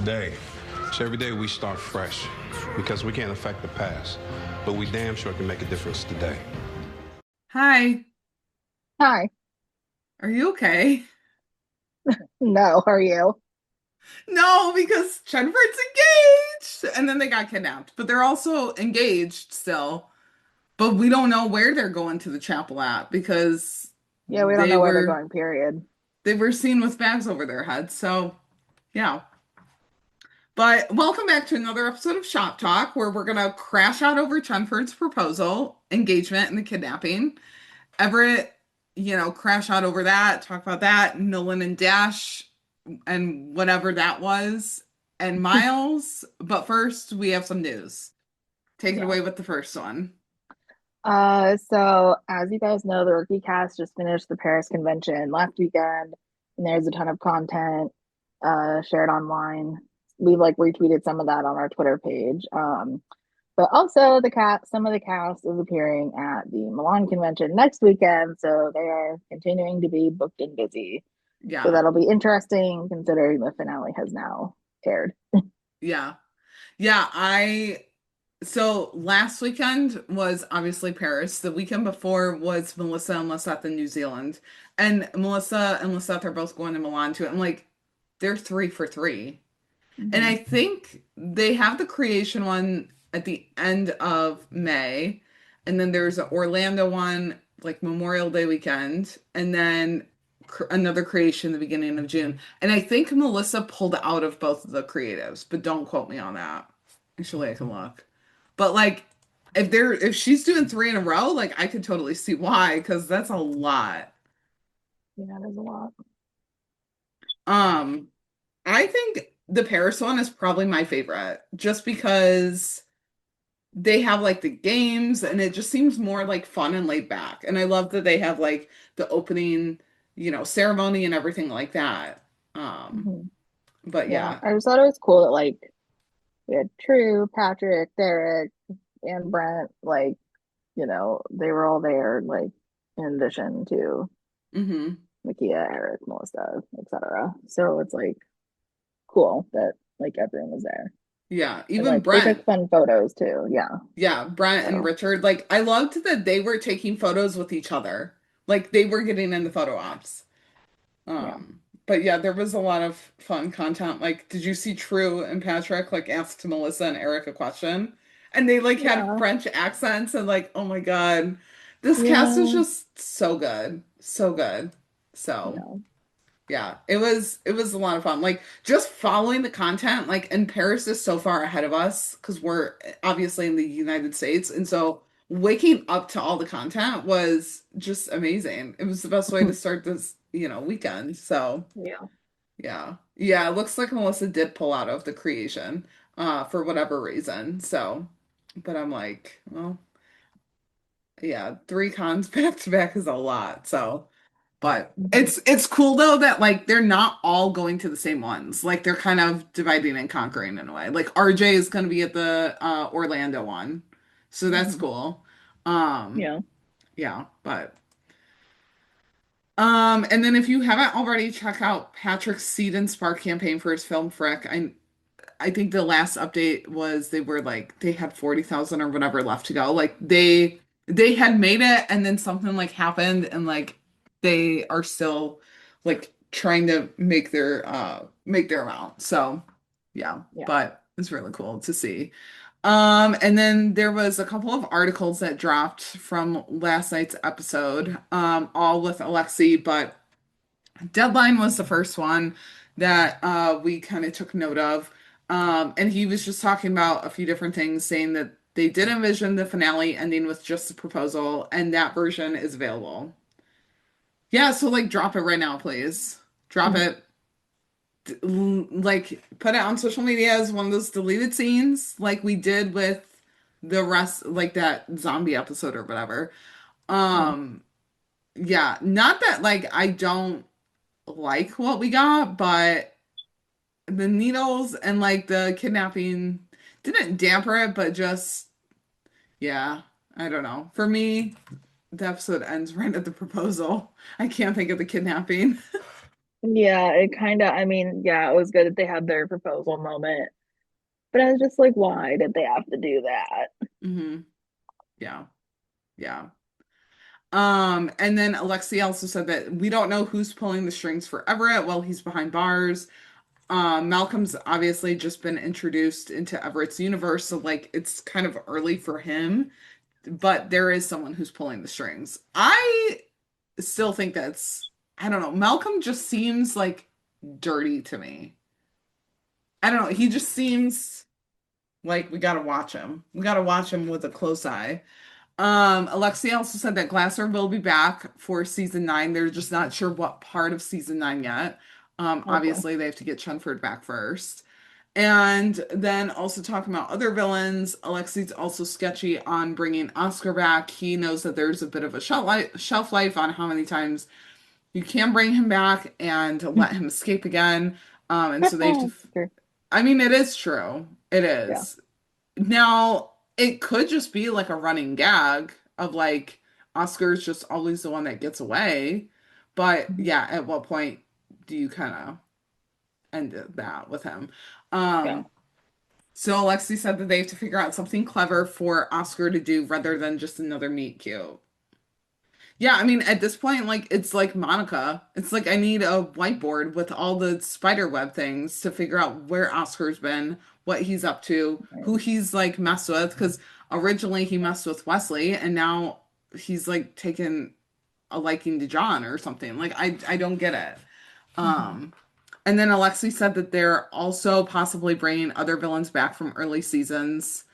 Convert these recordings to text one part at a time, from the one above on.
today. So every day we start fresh because we can't affect the past, but we damn sure can make a difference today. Hi, Hi. are you okay? No, how are you? No, because Chenford's engaged and then they got kidnapped, but they're also engaged still. But we don't know where they're going to the chapel at because Yeah, we don't they know where they're were going, period. they were seen with bags over their heads. So, yeah. But welcome back to another episode of Shop Talk where we're gonna crash out over Chenford's proposal, engagement, and the kidnapping. Everett, crash out over that, talk about that, Nolan and Dash and whatever that was, and Miles. But first, we have some news. Take it Yeah. away with the first one. So as you guys know, the Rookie Cast just finished the Paris convention last weekend, and there's a ton of content shared online. We've like retweeted some of that on our Twitter page. But also some of the cast is appearing at the Milan convention next weekend, so they are continuing to be booked and busy. So Yeah, that'll be interesting considering the finale has now aired. yeah, yeah. So last weekend was obviously Paris. The weekend before was Melissa and Lisette in New Zealand. And Melissa and Lisette are both going to Milan too. I'm like, they're 3 for 3. And I Mhm. think they have the creation one at the end of May. And then there's an Orlando one, like Memorial Day weekend. And then another creation the beginning of June. And I think Melissa pulled out of both of the creatives, but don't quote me on that. Actually, I can look. But like, if she's doing 3 in a row, like I could totally see why, because that's a lot. Yeah, there's a lot. Um, I think the Paris one is probably my favorite, just because they have like the games and it just seems more like fun and laid back. And I love that they have like the opening, ceremony and everything like that. Um, Mhm. but Yeah, yeah, I just thought it was cool that like we had True, Patrick, Derek, and Brent, like, they were all there, like, in addition to hmm Makia, Eric, Melissa, etc. So it's like cool that like everyone was there. yeah, And even like they took Brent. fun photos too. Yeah. Yeah, Brent and So Richard. Like, I loved that they were taking photos with each other. Like, they were getting in the photo ops. yeah. But yeah, there was a lot of fun content. Like, did you see True and Patrick like ask Melissa and Eric a question? And they like had Yeah. French accents and like, oh my God, this cast is Yeah. just so good. So good. So Yeah. yeah, it was a lot of fun. Like just following the content, like and Paris is so far ahead of us because we're obviously in the United States. And so waking up to all the content was just amazing. It was the best way to start this, weekend. So Yeah. yeah. Yeah, it looks like Melissa did pull out of the creation, for whatever reason. So but I'm like, well, yeah, 3 cons back to back is a lot. So but Mhm. it's cool though that like they're not all going to the same ones. Like they're kind of dividing and conquering in a way. Like RJ is going to be at the Orlando one. So that's Mhm. cool. Um Yeah. yeah, but and then if you haven't already check out Patrick's Seed and Spark campaign for his film Frick. I think the last update was they were like they had 40,000 or whatever left to go. Like they had made it and then something like happened and like they are still like trying to make their amount. So yeah, Yeah. but it's really cool to see. And then there was a couple of articles that dropped from last night's episode, all with Alexi, but Deadline was the first one that we kind of took note of. And he was just talking about a few different things, saying that they did envision the finale ending with just the proposal, and that version is available. Yeah, so like drop it right now, please. Drop it. Like put it on social media as one of those deleted scenes, like we did with the rest, like that zombie episode or whatever. Yeah. Um, yeah, not that like I don't like what we got, but the needles and like the kidnapping didn't damper it, but just yeah, I don't know. For me, the episode ends right at the proposal. I can't think of the kidnapping. Yeah, it kind of, I mean, yeah, it was good that they had their proposal moment, but I was just like, why did they have to do that? Hmm. Yeah. Yeah. And then Alexi also said that we don't know who's pulling the strings for Everett while he's behind bars. Malcolm's obviously just been introduced into Everett's universe, so like it's kind of early for him, but there is someone who's pulling the strings. I still think that's, I don't know, Malcolm just seems like dirty to me. I don't know, he just seems like we gotta watch him. We gotta watch him with a close eye. Alexia also said that Glasser will be back for season 9. They're just not sure what part of season 9 yet. Oh boy. Obviously, they have to get Chenford back first. And then also talking about other villains, Alexi's also sketchy on bringing Oscar back. He knows that there's a bit of a shelf life on how many times you can bring him back and let him escape again. And so they have to. Sure. I mean, it is true. It Yeah. is. Now, it could just be like a running gag of like Oscar's just always the one that gets away. But Mhm. yeah, at what point do you kind of end that with him? Yeah. Um, so Alexi said that they have to figure out something clever for Oscar to do rather than just another meet cute. Yeah, I mean, at this point, like it's like Monica. It's like I need a whiteboard with all the spider web things to figure out where Oscar's been, what he's up to, who Right. he's like messed with. Because originally he messed with Wesley, and now he's like taken a liking to John or something. Like I don't get it. Mhm. Um, and then Alexi said that they're also possibly bringing other villains back from early seasons,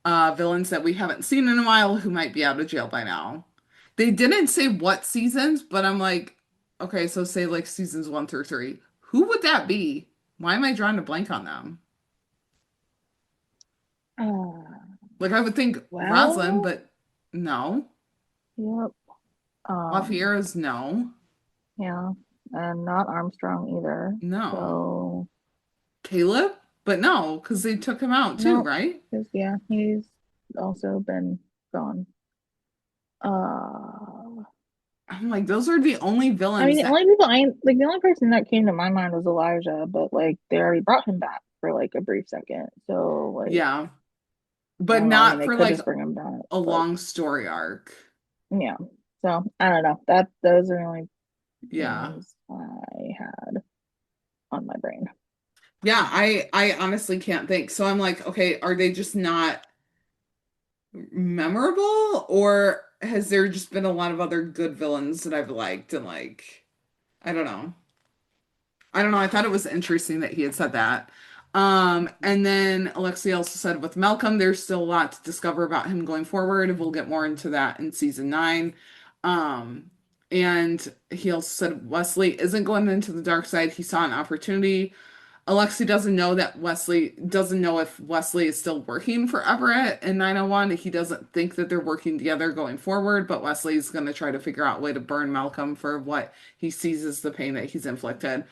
villains that we haven't seen in a while who might be out of jail by now. They didn't say what seasons, but I'm like, okay, so say like seasons 1 through 3. Who would that be? Why am I drawing a blank on them? Uh, Like I would think Roslyn, well, but no. yep. Um, LaFiera's no. yeah, and not Armstrong either. No. So Caleb? But no, because they took him out too, no, right? because yeah, he's also been gone. Uh, I'm like, those are the only I mean, villains the that only people I like, the only person that came to my mind was Elijah, but like they already brought him back for like a brief second. So like, yeah. I But don't know. I mean, not they for could like just bring him back, a but long story arc. yeah. So I don't know. That those are the only Yeah. names I had on my brain. Yeah, I honestly can't think. So I'm like, okay, are they just not memorable, or has there just been a lot of other good villains that I've liked and like I don't know. I don't know. I thought it was interesting that he had said that. And then Alexi also said with Malcolm, there's still a lot to discover about him going forward. We'll get more into that in season 9. Um, and he also said Wesley isn't going into the dark side. He saw an opportunity. Alexi doesn't know if Wesley is still working for Everett in 901. He doesn't think that they're working together going forward, but Wesley's going to try to figure out a way to burn Malcolm for what he sees as the pain that he's inflicted.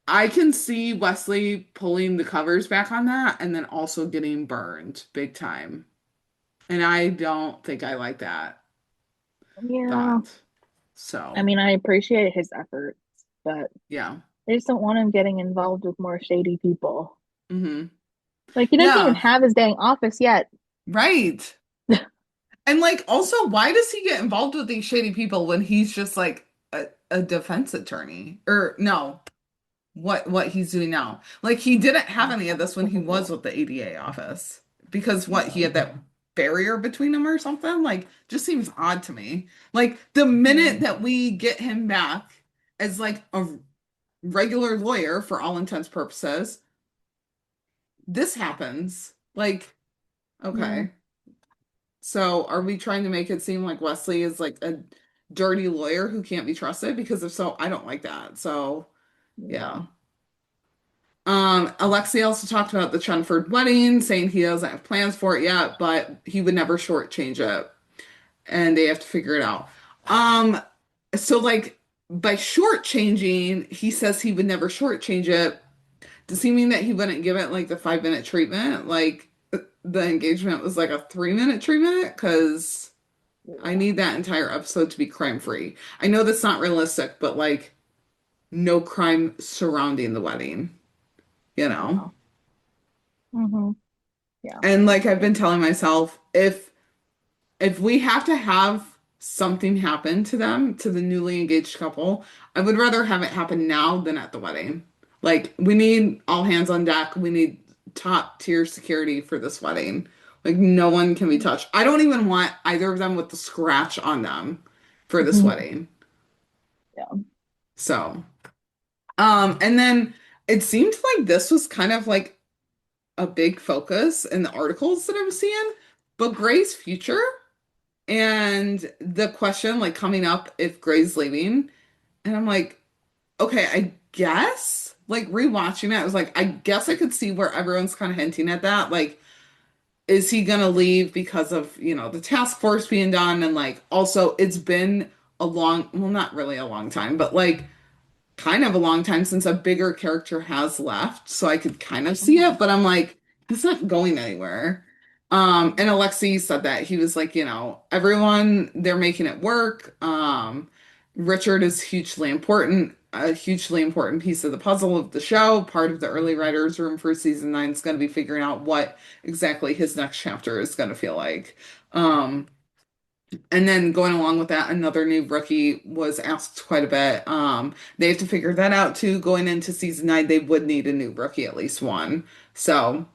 I can see Wesley pulling the covers back on that and then also getting burned big time. And I don't think I like that Yeah. thought. I So, mean, I appreciate his efforts, but yeah. I just don't want him getting involved with more shady people. Hmm. Like he doesn't even Yeah, have his dang office yet. right. And like also why does he get involved with these shady people when he's just like a defense attorney? Or no, what he's doing now. Like he didn't have any of this when he was with the ADA office. Because what, he Yeah. had that barrier between them or something? Like just seems odd to me. Like the minute Mhm. that we get him back as like a regular lawyer for all intents purposes, this happens. Like, Yeah. okay. So are we trying to make it seem like Wesley is like a dirty lawyer who can't be trusted? Because if so, I don't like that. So Yeah. yeah. Alexei also talked about the Chenford wedding, saying he doesn't have plans for it yet, but he would never shortchange it, and they have to figure it out. Um, so like by shortchanging, he says he would never shortchange it. Does he mean that he wouldn't give it like the 5 minute treatment? Like the engagement was like a 3 minute treatment? Because I Yeah. need that entire episode to be crime free. I know that's not realistic, but like no crime surrounding the wedding, you know? Yeah. Hmm. Yeah, And like I've been absolutely. telling myself, if we have to have something happen to them, to the newly engaged couple, I would rather have it happen now than at the wedding. Like, we need all hands on deck. We need top tier security for this wedding. Like, no one can be touched. I don't even want either of them with the scratch on them for this wedding. Yeah. So, and then it seemed like this was kind of like a big focus in the articles that I was seeing, but Gray's future. And the question like coming up if Gray's leaving, and I'm like, okay, I guess like rewatching it, I was like, I guess I could see where everyone's kind of hinting at that. Like, is he gonna leave because of, the task force being done? And like also it's been a long, well, not really a long time, but like kind of a long time since a bigger character has left, so I could kind of see Mhm. it, but I'm like, it's not going anywhere. And Alexei said that he was like, everyone, they're making it work. Richard is hugely important, a hugely important piece of the puzzle of the show. Part of the early writers' room for season 9 is going to be figuring out what exactly his next chapter is going to feel like. Um, and then going along with that, another new rookie was asked quite a bit. They have to figure that out too. Going into season 9, they would need a new rookie, at least one. So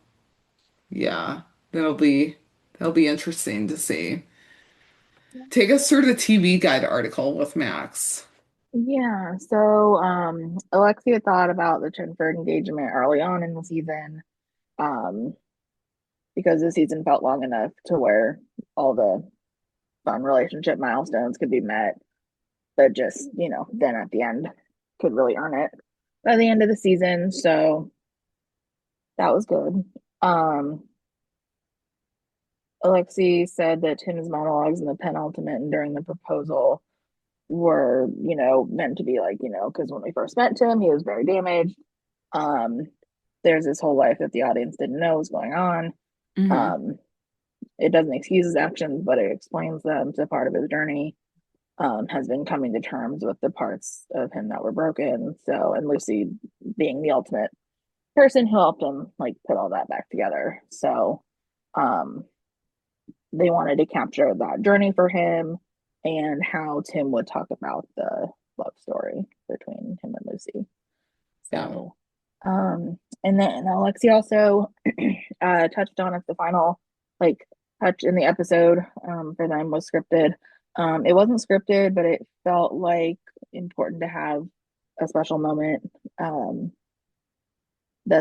yeah, that'll be interesting to see. Take us through the TV Guide article with Max. Yeah, so Alexia thought about the Chenford engagement early on in the season, um, because the season felt long enough to where all the fun relationship milestones could be met, but just, then at the end could really earn it by the end of the season. So that was good. Um, Alexi said that Tim's monologues in the penultimate and during the proposal were, meant to be like, because when we first met Tim, he was very damaged. Um, there's this whole life that the audience didn't know was going on. Hmm. Um, it doesn't excuse his actions, but it explains them. So part of his journey has been coming to terms with the parts of him that were broken. So, and Lucy being the ultimate person who helped him like put all that back together. So, um, they wanted to capture that journey for him and how Tim would talk about the love story between him and Lucy. Yeah. So, and then Alexi also touched on if the final like touch in the episode for them was scripted. It wasn't scripted, but it felt like important to have a special moment that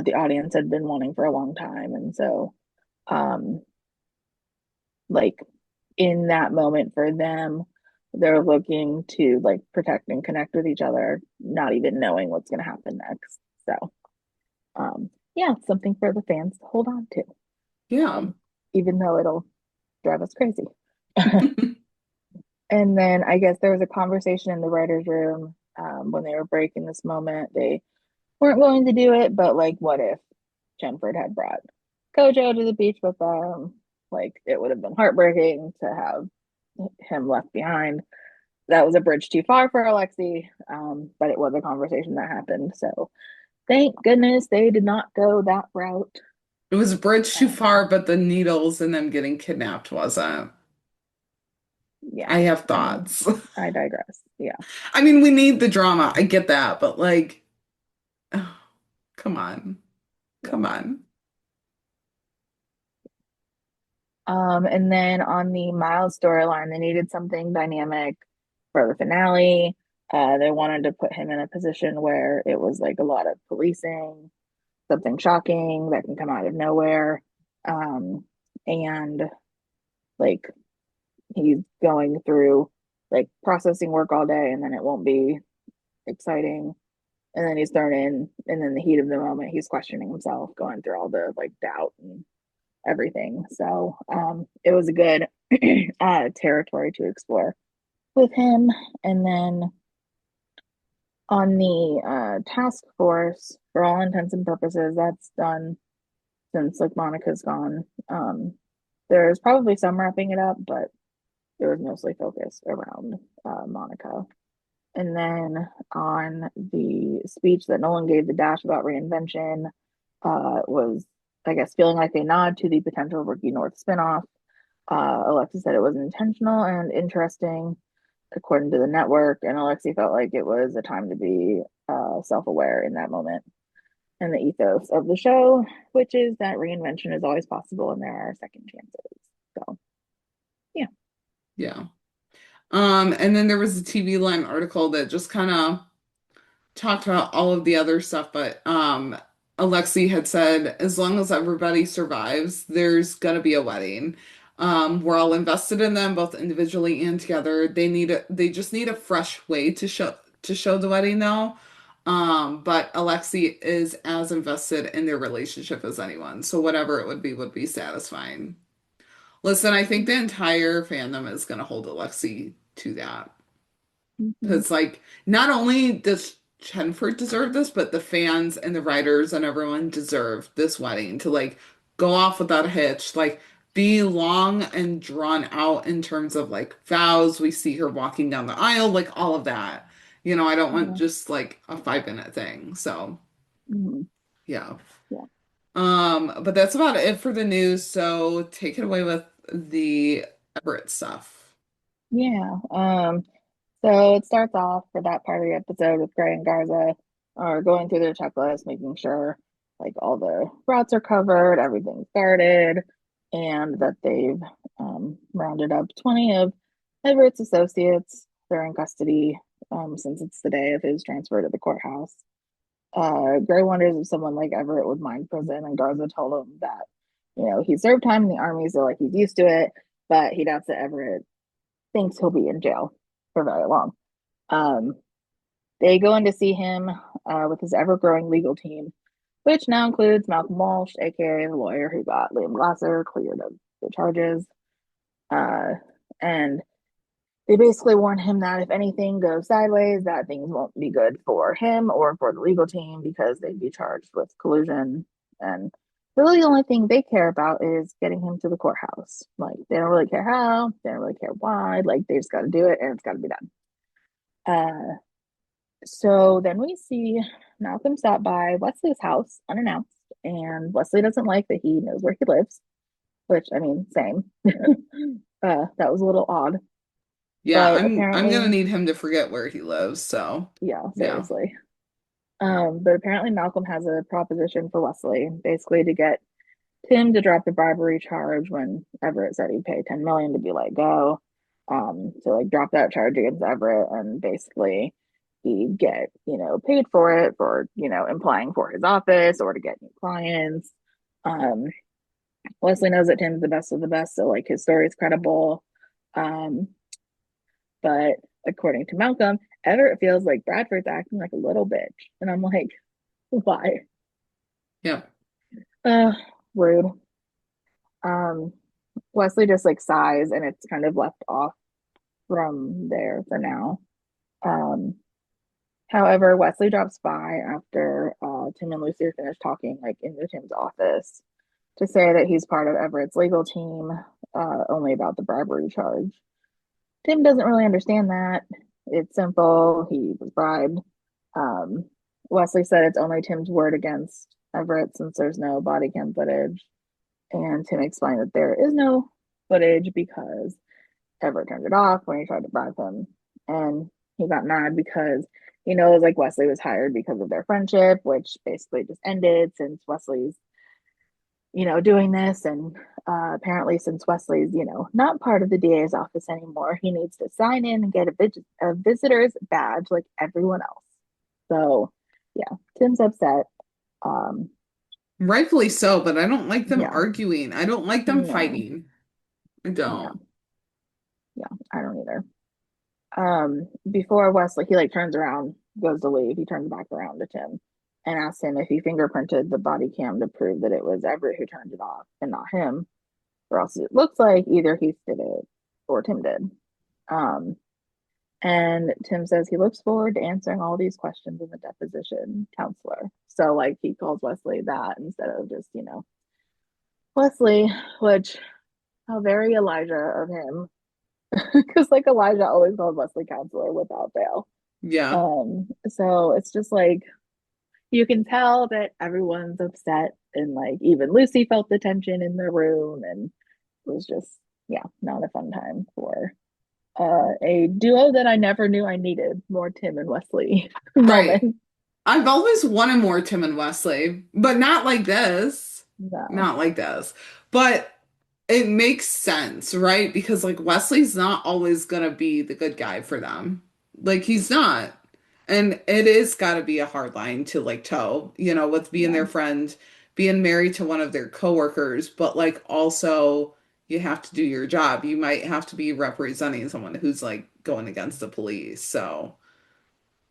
the audience had been wanting for a long time, and so um, like in that moment for them, they're looking to like protect and connect with each other, not even knowing what's going to happen next. So yeah, something for the fans to hold on to, Yeah. um, even though it'll drive us crazy. And then I guess there was a conversation in the writers' room when they were breaking this moment. They weren't going to do it, but like, what if Chenford had brought Kojo to the beach with them? Like, it would have been heartbreaking to have him left behind. That was a bridge too far for Alexi, but it was a conversation that happened. So thank goodness they did not go that route. It was a bridge too Um, far, but the needles and them getting kidnapped wasn't. yeah, I have I mean, thoughts. I digress. Yeah. I mean, we need the drama. I get that, but like, oh, come on. Yeah. Come on. And then on the Miles storyline, they needed something dynamic for the finale. They wanted to put him in a position where it was like a lot of policing, something shocking that can come out of nowhere. Um, and like he's going through like processing work all day and then it won't be exciting. And then he's thrown in, and in the heat of the moment, he's questioning himself, going through all the like doubt and everything. So it was a good territory to explore with him. And then on the task force, for all intents and purposes, that's done since like Monica's gone. There's probably some wrapping it up, but it was mostly focused around Monica. And then on the speech that Nolan gave the Dash about reinvention, was, I guess, feeling like a nod to the potential Rookie North spinoff. Alexi said it was intentional and interesting, according to the network, and Alexi felt like it was a time to be self-aware in that moment. And the ethos of the show, which is that reinvention is always possible and there are second chances. So, yeah. Yeah. And then there was a TV Line article that just kind of talked about all of the other stuff, but Alexi had said as long as everybody survives, there's gonna be a wedding. We're all invested in them, both individually and together. They just need a fresh way to show the wedding now. But Alexi is as invested in their relationship as anyone. So whatever it would be satisfying. Listen, I think the entire fandom is gonna hold Alexi to that. Mhm. Because, like, not only does Chenford deserve this, but the fans and the writers and everyone deserve this wedding to, like, go off without a hitch. Like, be long and drawn out in terms of, like, vows. We see her walking down the aisle, like, all of that. I don't want Yeah. just, like, a 5 minute thing. So, Mhm. yeah. Yeah. But that's about it for the news. So, take it away with the Everett stuff. Yeah. So it starts off for that part of the episode with Gray and Garza are going through their checklist, making sure like all the routes are covered, everything's guarded, and that they've rounded up 20 of Everett's associates. They're in custody since it's the day of his transfer to the courthouse. Gray wonders if someone like Everett would mind prison, and Garza told him that, he served time in the army, so like he's used to it, but he doubts that Everett thinks he'll be in jail for very long. Um, they go in to see him with his ever growing legal team, which now includes Malcolm Walsh, aka the lawyer who got Liam Glasser cleared of the charges. Uh, and they basically warn him that if anything goes sideways, that things won't be good for him or for the legal team because they'd be charged with collusion. And really, the only thing they care about is getting him to the courthouse. Like, they don't really care how, they don't really care why. Like, they just got to do it and it's got to be done. So then we see Malcolm stop by Wesley's house unannounced, and Wesley doesn't like that he knows where he lives, which, I mean, same. That was a little odd, Yeah, but I'm gonna apparently, need him to forget where he lives, so yeah, yeah. seriously. But apparently Malcolm has a proposition for Wesley, basically to get Tim to drop the bribery charge when Everett said he'd pay 10 million to be let go. To like drop that charge against Everett and basically he'd get, paid for it for, implying for his office or to get new clients. Um, Wesley knows that Tim's the best of the best, so like his story is credible. Um, but according to Malcolm, Everett feels like Bradford's acting like a little bitch. And I'm like, why? Yeah. Uh, rude. Um, Wesley just like sighs and it's kind of left off from there for now. Um, However, Wesley drops by after Tim and Lucy are finished talking, like into Tim's office, to say that he's part of Everett's legal team, only about the bribery charge. Tim doesn't really understand that. It's simple. He was bribed. Um, Wesley said it's only Tim's word against Everett since there's no body cam footage. And Tim explained that there is no footage because Everett turned it off when he tried to bribe him. And he got mad because he knows like Wesley was hired because of their friendship, which basically just ended since Wesley's, doing this. And apparently, since Wesley's, not part of the DA's office anymore, he needs to sign in and get a visitor's badge like everyone else. So, yeah, Tim's upset. Um, Rightfully so, but I don't like them yeah, arguing. I don't like them no, fighting. I yeah, don't. yeah, I don't either. Before Wesley, he like turns around, goes to leave. He turns back around to Tim and asks him if he fingerprinted the body cam to prove that it was Everett who turned it off and not him, or else it looks like either Heath did it or Tim did. Um, and Tim says he looks forward to answering all these questions in the deposition, counselor. So like he calls Wesley that instead of just, Wesley, which how very Elijah of him. Because like Elijah always called Wesley counselor without fail. Yeah. So it's just like you can tell that everyone's upset, and like even Lucy felt the tension in the room, and it was just, yeah, not a fun time for a duo that I never knew I needed. More Tim and Wesley Right. moment. I've always wanted more Tim and Wesley, but not like this. No. Not like this. But it makes sense, right? Because like Wesley's not always gonna be the good guy for them. Like he's not. And it is gotta be a hard line to like toe, with being Yeah. their friend, being married to one of their coworkers, but like also you have to do your job. You might have to be representing someone who's like going against the police. So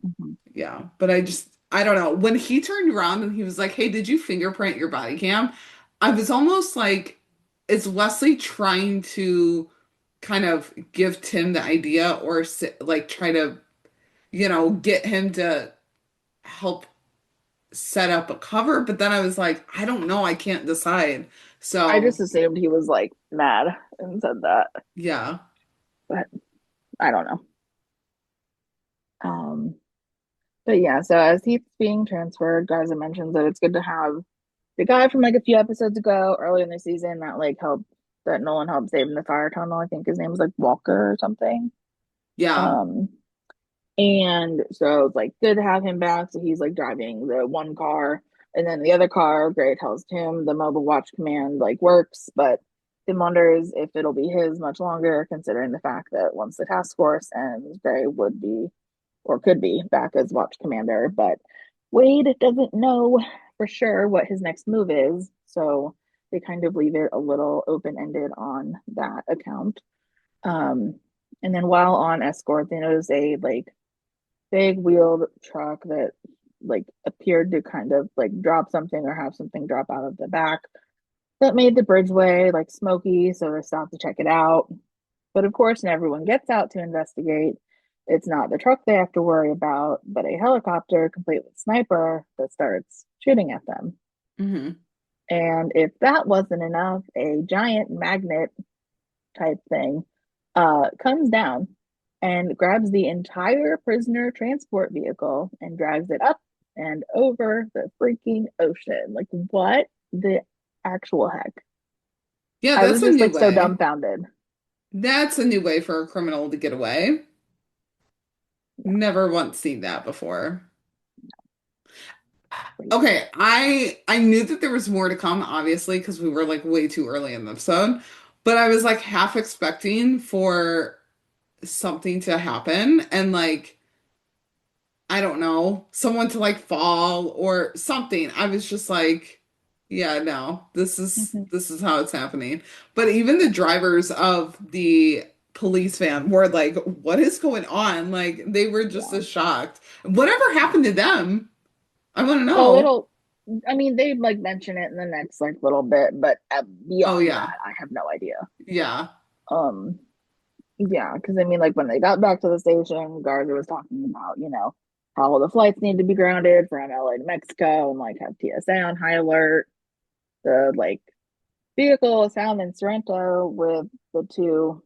Mhm. yeah, but I don't know. When he turned around and he was like, "Hey, did you fingerprint your body cam?" I was almost like, is Wesley trying to kind of give Tim the idea or like try to, get him to help set up a cover? But then I was like, I don't know. I can't decide. I just So, assumed he was like mad and said that, yeah. but I don't know. Um, but yeah, so as he's being transferred, Garza mentions that it's good to have the guy from like a few episodes ago, early in the season, that like helped that Nolan helped save in the fire tunnel. I think his name was like Walker or something. Yeah. Um, and so it's like good to have him back. So he's like driving the one car, and then the other car, Gray tells Tim the mobile watch command like works, but Tim wonders if it'll be his much longer, considering the fact that once the task force ends, Gray would be or could be back as watch commander. But Wade doesn't know for sure what his next move is, so they kind of leave it a little open ended on that account. Um, and then while on escort, they notice a like big wheeled truck that like appeared to kind of like drop something or have something drop out of the back that made the bridgeway like smoky, so they stop to check it out. But of course, when everyone gets out to investigate, it's not the truck they have to worry about, but a helicopter complete with sniper that starts shooting at them. Hmm. And if that wasn't enough, a giant magnet type thing comes down and grabs the entire prisoner transport vehicle and drags it up and over the freaking ocean. Like, what the actual heck? Yeah, I was that's a just new like so way. dumbfounded. That's a new way for a criminal to get away. Never once seen that before. Crazy. Okay, I knew that there was more to come, obviously, because we were like way too early in the episode, but I was like half expecting for something to happen and like I don't know, someone to like fall or something. I was just like, yeah, no, this is Mhm. this is how it's happening. But even the drivers of the police van were like, what is going on? Like they were just Yeah. as shocked. Whatever happened to them? I want to Oh, know. it'll. I mean, they like mention it in the next like little bit, but Oh beyond yeah. that, I have no idea. Yeah. Um, yeah, because I mean, like when they got back to the station, Garza was talking about, how all the flights need to be grounded from LA to Mexico and like have TSA on high alert. The like vehicle was found in Sorrento with the two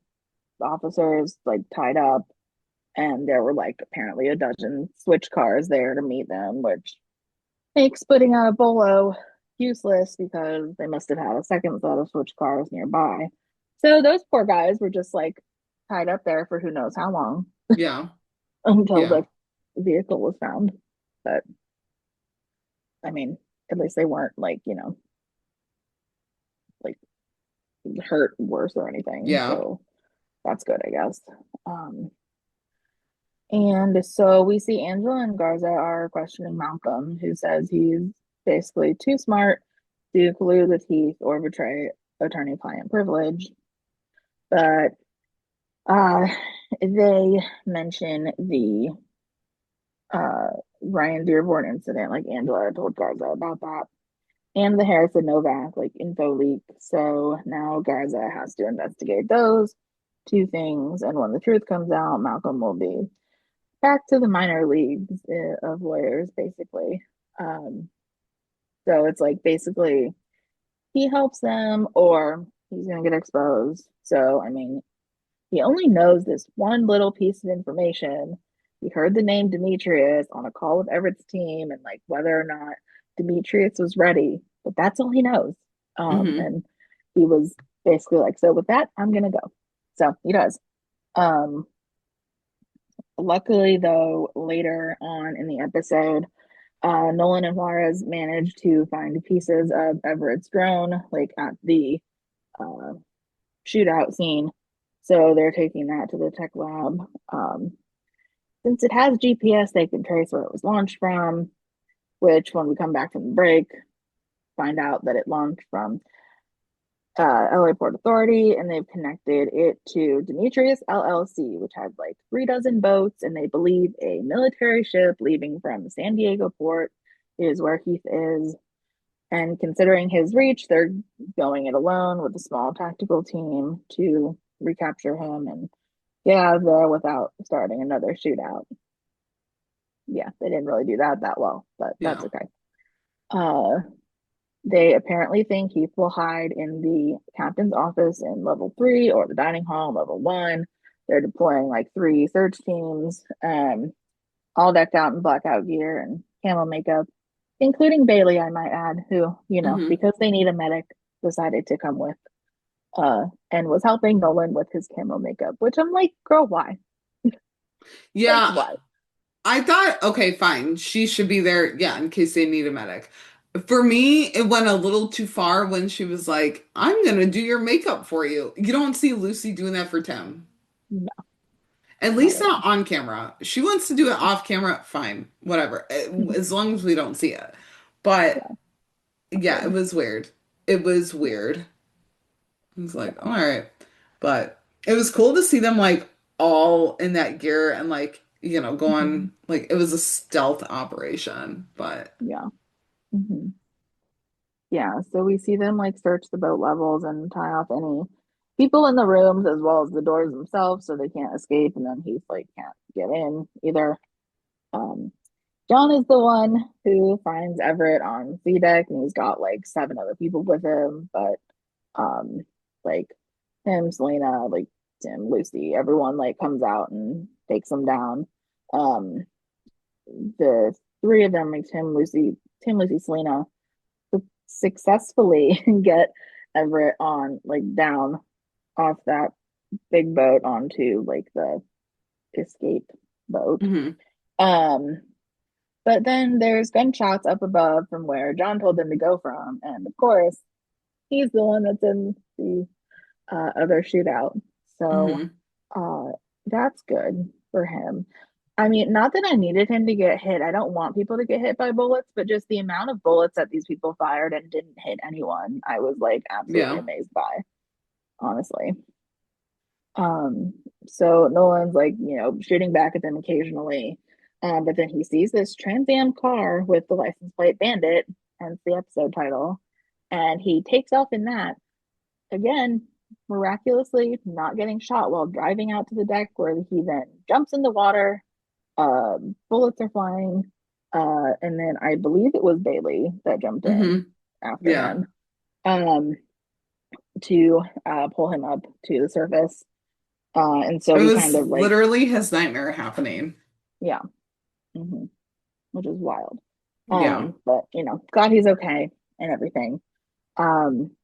officers like tied up, and there were like apparently a dozen switch cars there to meet them, which makes putting out a bolo useless because they must have had a second set of switch cars nearby. So those poor guys were just like tied up there for who knows how long Yeah. until Yeah. the vehicle was found. But I mean, at least they weren't like, like hurt worse or anything. Yeah. So that's good, I guess. Um, and so we see Angela and Garza are questioning Malcolm, who says he's basically too smart to collude with Heath or betray attorney-client privilege. But uh, they mention the uh, Ryan Dearborn incident, like Angela told Garza about that, and the Harrison Novak like info leak. So now Garza has to investigate those two things, and when the truth comes out, Malcolm will be back to the minor leagues of lawyers, basically. Um, so it's like basically he helps them or he's going to get exposed. So, I mean, he only knows this one little piece of information, he heard the name Demetrius on a call with Everett's team and like whether or not Demetrius was ready, but that's all he knows. Hmm. And he was basically like, so with that, I'm gonna go. So he does. Um, Luckily, though, later on in the episode, Nolan and Juarez managed to find pieces of Everett's drone, like at the uh, shootout scene. So they're taking that to the tech lab. Since it has GPS, they can trace where it was launched from, which when we come back from the break, find out that it launched from LA Port Authority, and they've connected it to Demetrius LLC, which has like 3 dozen boats, and they believe a military ship leaving from San Diego port is where Heath is. And considering his reach, they're going it alone with a small tactical team to recapture him and get out of there without starting another shootout. Yeah, they didn't really do that well, but that's Yeah. okay. Uh, They apparently think Heath will hide in the captain's office in level 3 or the dining hall level 1. They're deploying like 3 search teams, all decked out in blackout gear and camo makeup, including Bailey, I might add, who, Hmm. because they need a medic, decided to come with and was helping Nolan with his camo makeup, which I'm like, girl, why? Like, Yeah. why? I thought, okay, fine. She should be there, yeah, in case they need a medic. For me, it went a little too far when she was like, I'm gonna do your makeup for you. You don't see Lucy doing that for Tim. No, At not least at all. not on camera. She wants to do it off camera, fine, whatever. As long as we don't see it. But Yeah, yeah, it good. was weird. It was Yeah, weird. It was like, yeah. all right. But it was cool to see them like all in that gear and like, Mhm. going like it was a stealth operation. But Yeah. Mhm. Yeah, so we see them like search the boat levels and tie off any people in the rooms as well as the doors themselves so they can't escape, and then Heath like can't get in either. Um, John is the one who finds Everett on C deck, and he's got like 7 other people with him, but um like him, Selena, like Tim, Lucy, everyone like comes out and takes them down. Um the 3 of them, like Tim, Lucy, Selena, successfully get Everett on like down off that big boat onto like the escape boat. mhm. Um, but then there's gunshots up above from where John told them to go from, and of course he's the one that's in the other shootout. So Mhm. uh, that's good for him. I mean, not that I needed him to get hit. I don't want people to get hit by bullets, but just the amount of bullets that these people fired and didn't hit anyone, I was like absolutely Yeah. amazed by, honestly. Um, so Nolan's like, shooting back at them occasionally. But then he sees this Trans Am car with the license plate Bandit, hence the episode title, and he takes off in that. Again, miraculously not getting shot while driving out to the deck, where he then jumps in the water. Bullets are flying. And then I believe it was Bailey that jumped in Mhm. after Yeah. him um, to pull him up to the surface. And so It we kind was of like, literally his nightmare happening. yeah, hmm which is wild. Yeah. But glad he's okay and everything. Um,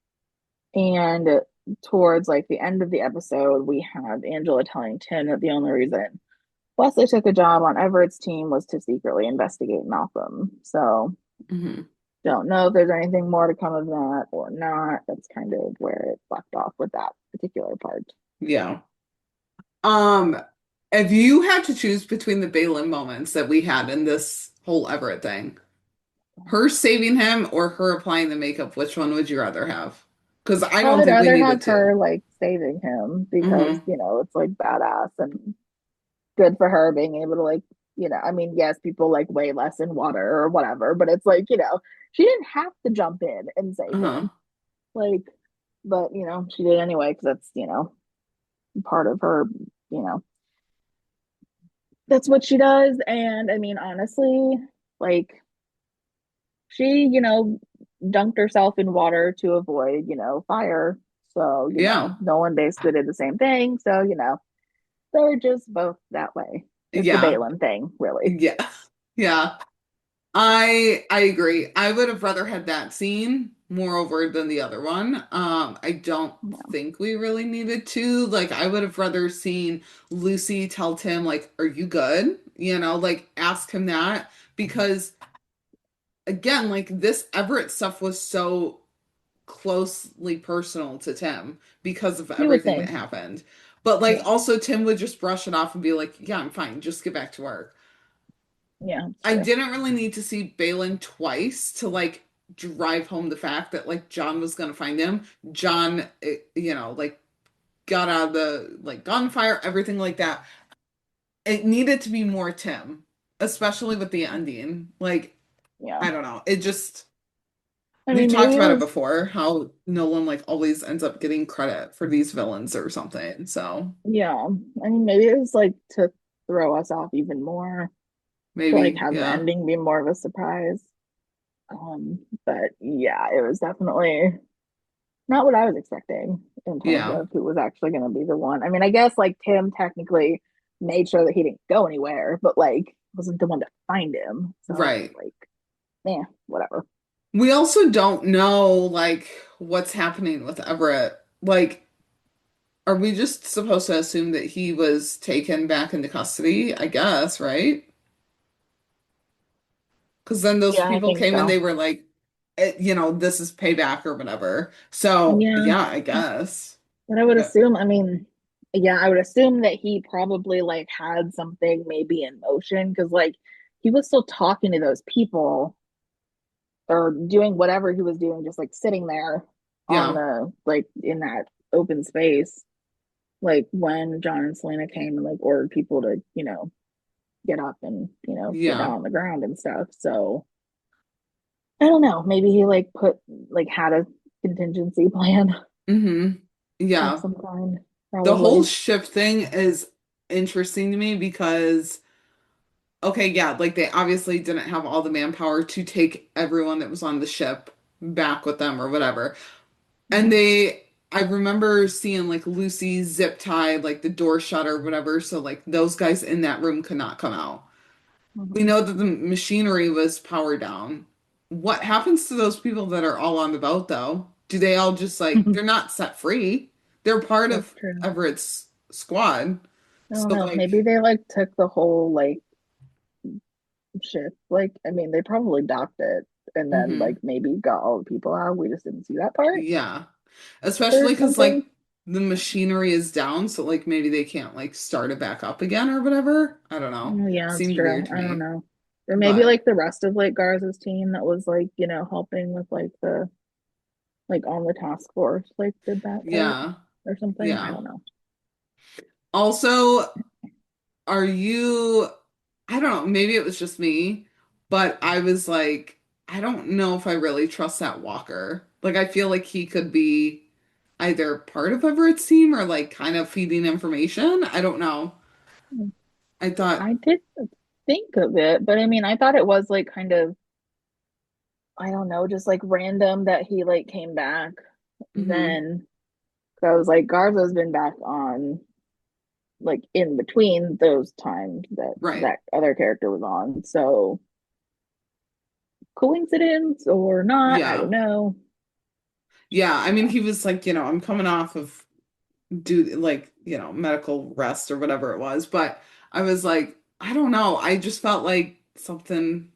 and towards like the end of the episode, we have Angela telling Tim that the only reason Wesley took a job on Everett's team was to secretly investigate Malcolm. So Mhm. don't know if there's anything more to come of that or not. That's kind of where it left off with that particular part. Yeah. Um, if you had to choose between the Balin moments that we had in this whole Everett thing, her saving him or her applying the makeup, which one would you rather have? Because I I don't would think we rather needed have to. her like saving him because, Hmm. it's like badass and good for her being able to like, I mean, yes, people like way less in water or whatever, but it's like, she didn't have to jump in and save Uh-huh. him. Like, but she did anyway because that's, part of her, you know, that's what she does. And I mean, honestly, like she, dunked herself in water to avoid, fire. So, Yeah. no one basically did the same thing. So, they're just both that way. It's the Yeah. Balin thing, really. Yeah. Yeah. I agree. I would have rather had that scene moreover than the other one. I don't Yeah. think we really needed to. Like, I would have rather seen Lucy tell Tim, like, are you good? Like ask him that because again, like this Everett stuff was so closely personal to Tim because of You would everything that think. happened. But like Yeah. also Tim would just brush it off and be like, yeah, I'm fine. Just get back to work. Yeah, it's I true. didn't really need to see Balin twice to like drive home the fact that like John was gonna find him. John, like got out of the like gunfire, everything like that. It needed to be more Tim, especially with the ending. Like, Yeah. I don't know. It just I we've mean, talked maybe it about it was, before, how Nolan like always ends up getting credit for these villains or something. So yeah. I mean, maybe it was like to throw us off even more, to like maybe, have the yeah. ending be more of a surprise. But yeah, it was definitely not what I was expecting in terms Yeah. of who was actually going to be the one. I mean, I guess like Tim technically made sure that he didn't go anywhere, but like wasn't the one to find him. So Right. like, yeah, whatever. We also don't know like what's happening with Everett. Like, are we just supposed to assume that he was taken back into custody? I guess, right? Because then those Yeah, I people think came and so. they were like, this is payback or whatever. So, Yeah, yeah, I guess. but I would But assume, I mean, yeah, I would assume that he probably like had something maybe in motion because like he was still talking to those people or doing whatever he was doing, just like sitting there on yeah, the like in that open space, like when John and Selena came and like ordered people to, get up and, get down yeah. on the ground and stuff. So I don't know. Maybe he like had a contingency plan Mm-hmm. of Yeah. some kind, The whole probably. ship thing is interesting to me because okay, yeah, like they obviously didn't have all the manpower to take everyone that was on the ship back with them or whatever. And Mhm. I remember seeing like Lucy zip tied, like the door shut or whatever, so like those guys in that room could not come out. We Mhm. know that the machinery was powered down. What happens to those people that are all on the boat though? Do they all just like, they're not set free? They're part That's of true. Everett's squad. I don't So know. like, Maybe they like took the whole like ship. Like, I mean, they probably docked it and then like hmm maybe got all the people out. We just didn't see that part yeah. or Especially because something. like the machinery is down, so like maybe they can't like start it back up again or whatever. I don't know. Oh, yeah, it's Seemed true. weird to I don't me. know. Or maybe But like the rest of like Garza's team that was like, helping with like the like on the task force, like did that part yeah, or something. I yeah. don't know. Also, are you, I don't know, maybe it was just me, but I was like, I don't know if I really trust that Walker. Like, I feel like he could be either part of Everett's team or like kind of feeding information. I don't know. I thought, I did think of it, but I mean, I thought it was like kind of, I don't know, just like random that he like came back hmm then. So I was like, Garza's been back on like in between those times that right. that other character was on. So coincidence or not, I don't Yeah. know. Yeah. I mean, he was like, I'm coming off of like, medical rest or whatever it was, but I was like, I don't know. I just felt like something.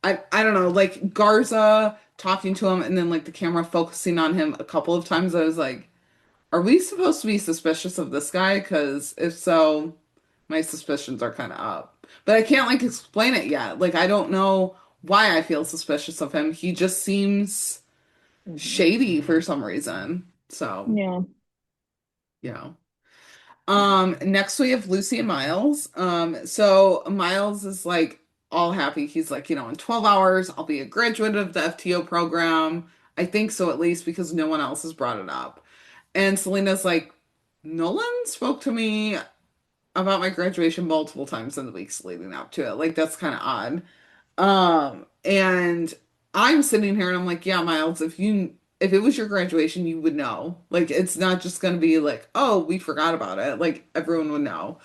I don't know, like Garza talking to him and then like the camera focusing on him a couple of times. I was like, are we supposed to be suspicious of this guy? Because if so, my suspicions are kind of up. But I can't like explain it yet. Like I don't know why I feel suspicious of him. He just seems Mhm. shady for some reason. So, Yeah. yeah. Next we have Lucy and Miles. So Miles is like all happy. He's like, in 12 hours, I'll be a graduate of the FTO program. I think so, at least because no one else has brought it up. And Selena's like, Nolan spoke to me about my graduation multiple times in the weeks leading up to it. Like, that's kind of odd. And I'm sitting here and I'm like, yeah, Miles, if it was your graduation, you would know. Like, it's not just gonna be like, oh, we forgot about it. Like, everyone would know.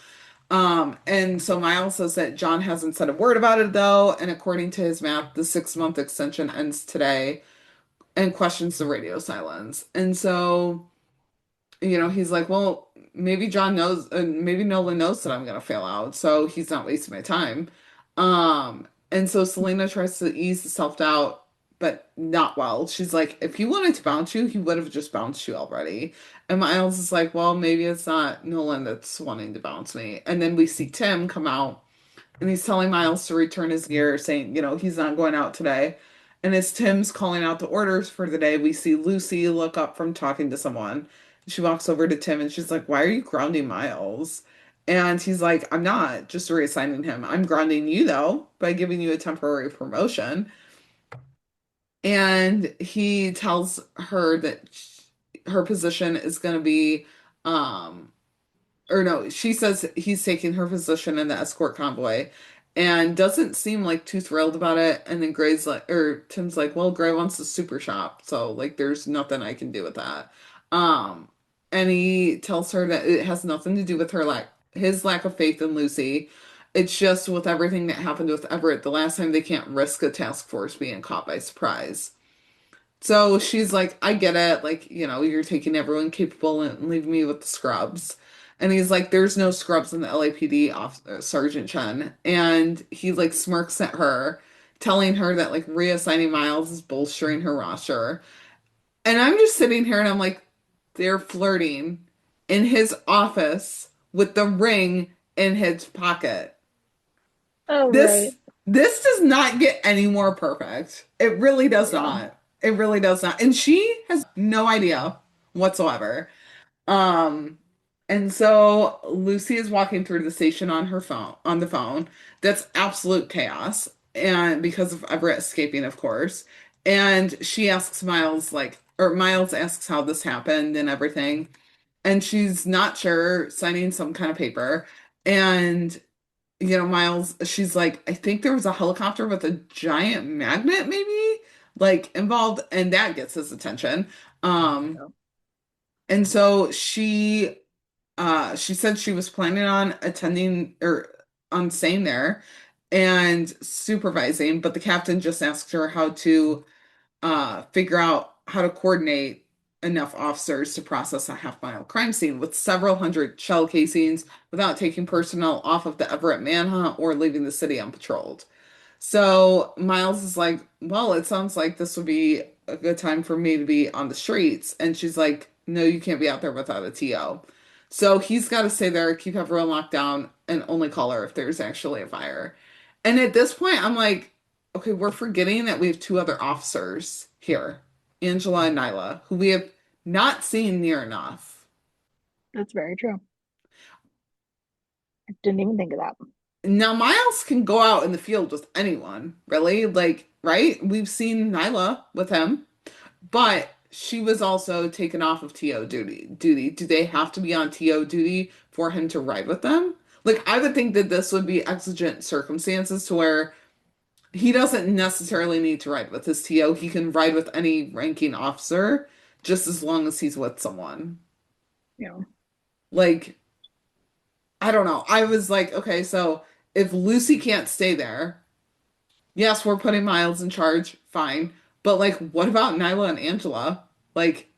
And so Miles says that John hasn't said a word about it though, and according to his math, the 6-month extension ends today and questions the radio silence. And so, he's like, well, maybe John knows, maybe Nolan knows that I'm gonna fail out, so he's not wasting my time. And so Selena tries to ease the self-doubt, but not well. She's like, if he wanted to bounce you, he would have just bounced you already. And Miles is like, well, maybe it's not Nolan that's wanting to bounce me. And then we see Tim come out and he's telling Miles to return his gear, saying, he's not going out today. And as Tim's calling out the orders for the day, we see Lucy look up from talking to someone. She walks over to Tim and she's like, why are you grounding Miles? And he's like, I'm not just reassigning him. I'm grounding you, though, by giving you a temporary promotion. And he tells her that her position is going to be, or no, she says he's taking her position in the escort convoy and doesn't seem like too thrilled about it. And then Tim's like, well, Gray wants the super shop. So like, there's nothing I can do with that. Um, and he tells her that it has nothing to do with his lack of faith in Lucy. It's just with everything that happened with Everett the last time, they can't risk a task force being caught by surprise. So she's like, I get it. Like, you're taking everyone capable and leaving me with the scrubs. And he's like, there's no scrubs in the LAPD, Sergeant Chen. And he like smirks at her, telling her that like reassigning Miles is bolstering her roster. And I'm just sitting here and I'm like, they're flirting in his office with the ring in his pocket. Oh, right. This does not get any more perfect. It really does not. It really does not. And she has no idea whatsoever. Um, and so Lucy is walking through the station on the phone. That's absolute chaos. And because of Everett escaping, of course. And she asks Miles, or Miles asks how this happened and everything. And she's not sure, signing some kind of paper. And Miles, she's like, I think there was a helicopter with a giant magnet, maybe, like involved, and that gets his attention. Um, and so she said she was planning on attending or on staying there and supervising, but the captain just asked her how to figure out how to coordinate enough officers to process a half-mile crime scene with several hundred shell casings without taking personnel off of the Everett manhunt or leaving the city unpatrolled. So Miles is like, well, it sounds like this would be a good time for me to be on the streets. And she's like, no, you can't be out there without a TO. So he's got to stay there, keep everyone locked down, and only call her if there's actually a fire. And at this point, I'm like, okay, we're forgetting that we have two other officers here, Angela and Nyla, who we have not seen near enough. That's very true. I didn't even think of that. Now, Miles can go out in the field with anyone, really. Like, right? We've seen Nyla with him, but she was also taken off of TO duty. Do they have to be on TO duty for him to ride with them? Like, I would think that this would be exigent circumstances to where he doesn't necessarily need to ride with his TO. He can ride with any ranking officer just as long as he's with someone. Yeah. Like, I don't know. I was like, okay, so if Lucy can't stay there, yes, we're putting Miles in charge, fine. But like, what about Nyla and Angela? Like,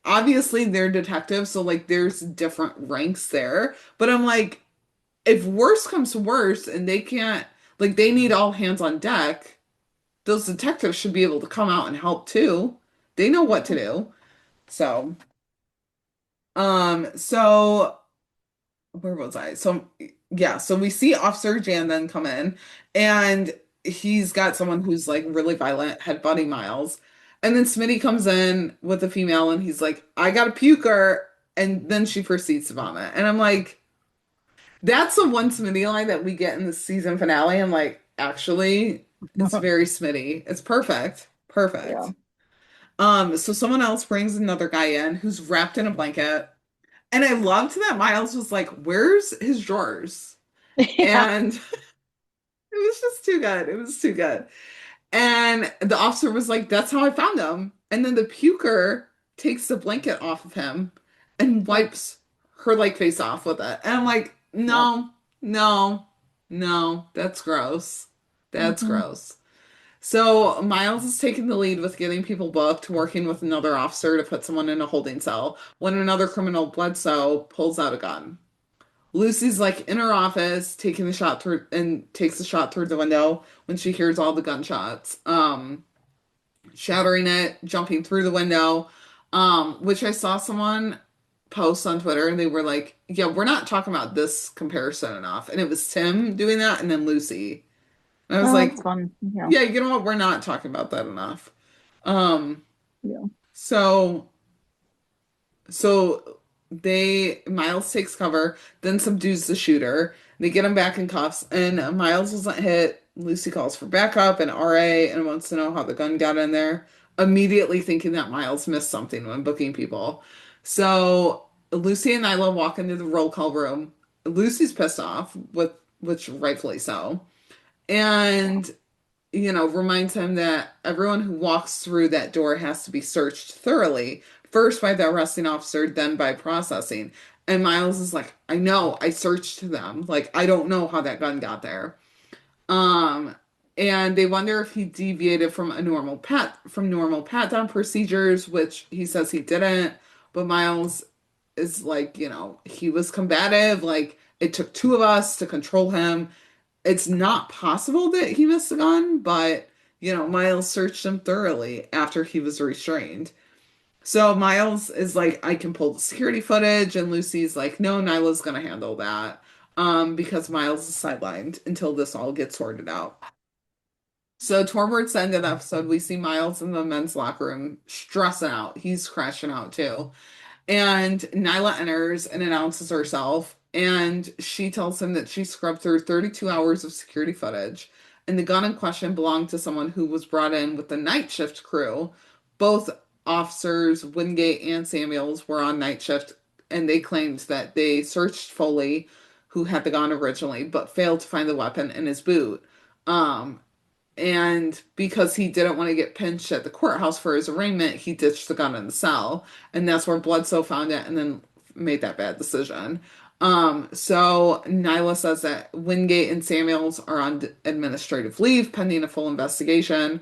obviously they're detectives, so like there's different ranks there. But I'm like, if worse comes to worse and they can't, like they need all hands on deck, those detectives should be able to come out and help too. They know what to do. So, so where was I? So yeah, so we see Officer Jan then come in and he's got someone who's like really violent, headbutting Miles. And then Smitty comes in with a female and he's like, I got a puker. And then she proceeds to vomit. And I'm like, that's the one Smitty line that we get in the season finale. I'm like, actually, it's very Smitty. It's perfect. Perfect. Yeah. So someone else brings another guy in who's wrapped in a blanket. And I loved that Miles was like, where's his drawers? Yeah. And it was just too good. It was too good. And the officer was like, that's how I found him. And then the puker takes the blanket off of him and wipes her like face off with it. And I'm like, no, No, no, that's gross. That's Hmm. gross. So Miles is taking the lead with getting people booked, working with another officer to put someone in a holding cell when another criminal, Bledsoe, pulls out a gun. Lucy's like in her office taking the shot through and takes a shot through the window when she hears all the gunshots. Shattering it, jumping through the window. Which I saw someone post on Twitter and they were like, yeah, we're not talking about this comparison enough. And it was Tim doing that and then Lucy. And I was Oh, like, that's fun. Yeah. yeah, you know what? We're not talking about that enough. Um, Yeah. so So Miles takes cover, then subdues the shooter. They get him back in cuffs, and Miles isn't hit. Lucy calls for backup and RA and wants to know how the gun got in there, immediately thinking that Miles missed something when booking people. So Lucy and Nyla walk into the roll call room. Lucy's pissed off, with which rightfully so. Yeah. And reminds him that everyone who walks through that door has to be searched thoroughly, first by the arresting officer, then by processing. And Miles is like, I know, I searched them. Like, I don't know how that gun got there. Um, and they wonder if he deviated from normal pat down procedures, which he says he didn't. But Miles is like, he was combative. Like, it took two of us to control him. It's not possible that he missed the gun, but Miles searched him thoroughly after he was restrained. So Miles is like, I can pull the security footage, and Lucy's like, no, Nyla's gonna handle that. Because Miles is sidelined until this all gets sorted out. So towards the end of the episode, we see Miles in the men's locker room stressing out. He's crashing out too. And Nyla enters and announces herself, and she tells him that she scrubbed through 32 hours of security footage, and the gun in question belonged to someone who was brought in with the night shift crew. Both officers, Wingate and Samuels, were on night shift, and they claimed that they searched Foley, who had the gun originally, but failed to find the weapon in his boot. Um, and because he didn't want to get pinched at the courthouse for his arraignment, he ditched the gun in the cell. And that's where Bledsoe found it and then made that bad decision. So Nyla says that Wingate and Samuels are on administrative leave pending a full investigation.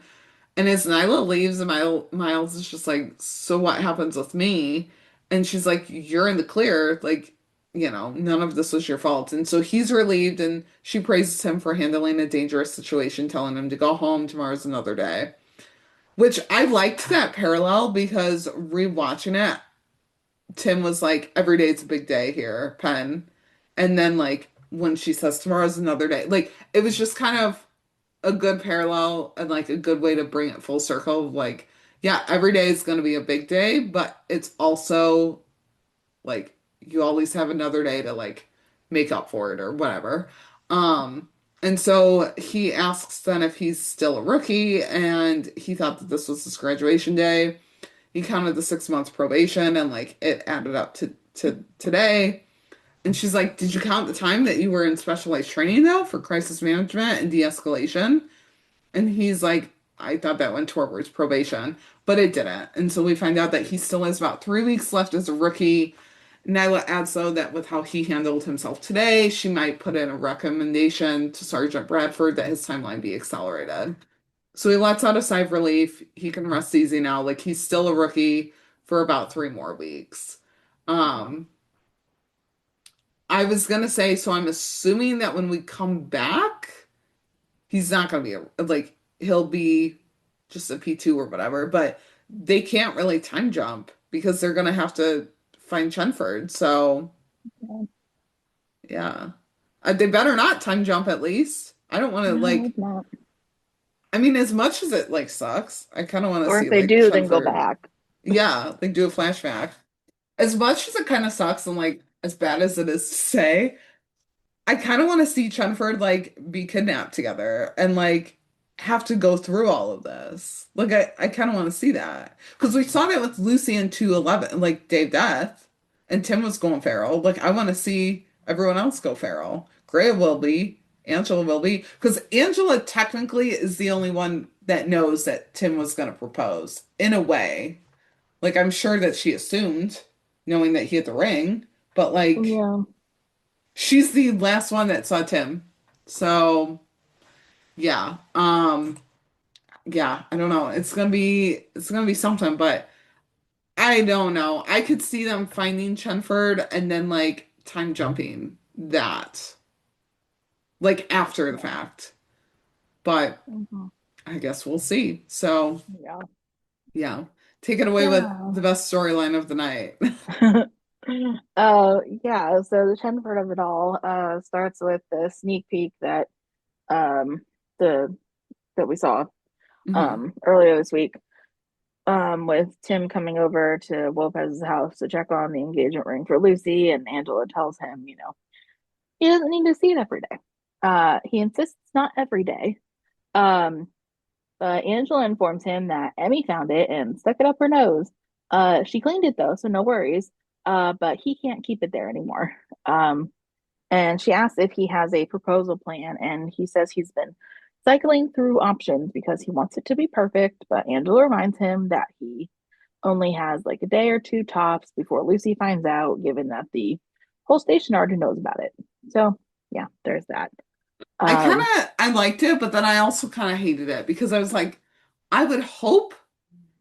And as Nyla leaves, Miles is just like, so what happens with me? And she's like, you're in the clear. Like, none of this was your fault. And so he's relieved, and she praises him for handling a dangerous situation, telling him to go home. Tomorrow's another day. Which I liked that parallel because rewatching it, Tim was like, every day's a big day here, Penn. And then, like, when she says tomorrow's another day, like, it was just kind of a good parallel and like a good way to bring it full circle. Like, yeah, every day is going to be a big day, but it's also like you always have another day to like make up for it or whatever. Um, and so he asks then if he's still a rookie, and he thought that this was his graduation day. He counted the 6 months probation and like it added up to today. And she's like, did you count the time that you were in specialized training though for crisis management and de-escalation? And he's like, I thought that went towards probation, but it didn't. And so we find out that he still has about 3 weeks left as a rookie. Nyla adds, though, that with how he handled himself today, she might put in a recommendation to Sergeant Bradford that his timeline be accelerated. So he lets out a sigh of relief. He can rest easy now. Like, he's still a rookie for about 3 more weeks. Um, I was gonna say, so I'm assuming that when we come back, he's not going to be like he'll be just a P2 or whatever, but they can't really time jump because they're going to have to find Chenford. So, Yeah. yeah. They better not time jump at least. I don't want to No, I like hope not. I mean as much as it like sucks, I kind of want to Or if see they like do, then go Chenford. back. Yeah, like do a flashback. As much as it kind of sucks and like as bad as it is to say, I kind of want to see Chenford like be kidnapped together and like have to go through all of this. Like I kind of want to see that because we saw that with Lucy in 211, like Dave Death, and Tim was going feral. Like I want to see everyone else go feral. Gray will be, Angela will be, because Angela technically is the only one that knows that Tim was going to propose in a way. Like I'm sure that she assumed, knowing that he had the ring, but like. Yeah. she's the last one that saw Tim. So yeah. Yeah, I don't know. It's gonna be something, but I don't know. I could see them finding Chenford and then like time jumping that. Like after the fact. But Mhm. I guess we'll see. So Yeah. yeah. Take it away with Yeah. the best storyline of the night. Yeah, so the Chenford of it all starts with the sneak peek that um the that we saw hmm earlier this week with Tim coming over to Lopez's house to check on the engagement ring for Lucy, and Angela tells him, he doesn't need to see it every day. He insists not every day. Um, but Angela informs him that Emmy found it and stuck it up her nose. She cleaned it though, so no worries. But he can't keep it there anymore. Um, and she asks if he has a proposal plan, and he says he's been cycling through options because he wants it to be perfect. But Angela reminds him that he only has like a day or two tops before Lucy finds out, given that the whole station already knows about it. So, yeah, there's that. Um, I liked it, but then I also kind of hated it because I was like, I would hope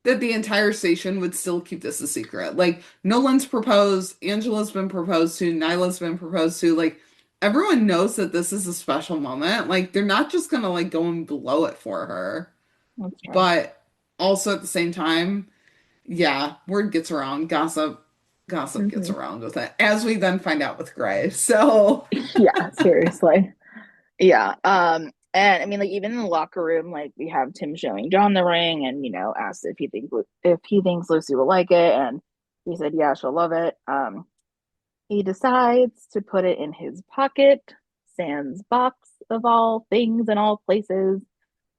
that the entire station would still keep this a secret. Like Nolan's proposed, Angela's been proposed to, Nyla's been proposed to. Like everyone knows that this is a special moment. Like they're not just gonna like go and blow it for her. that's true. But also at the same time, yeah, word gets around, gossip gets Hmm. around with it, as we then find out with Gray. So Yeah, seriously. Yeah. And I mean, like even in the locker room, like we have Tim showing John the ring, and asks if he thinks Lucy will like it, and he said, yeah, she'll love it. He decides to put it in his pocket, sans box of all things and all places,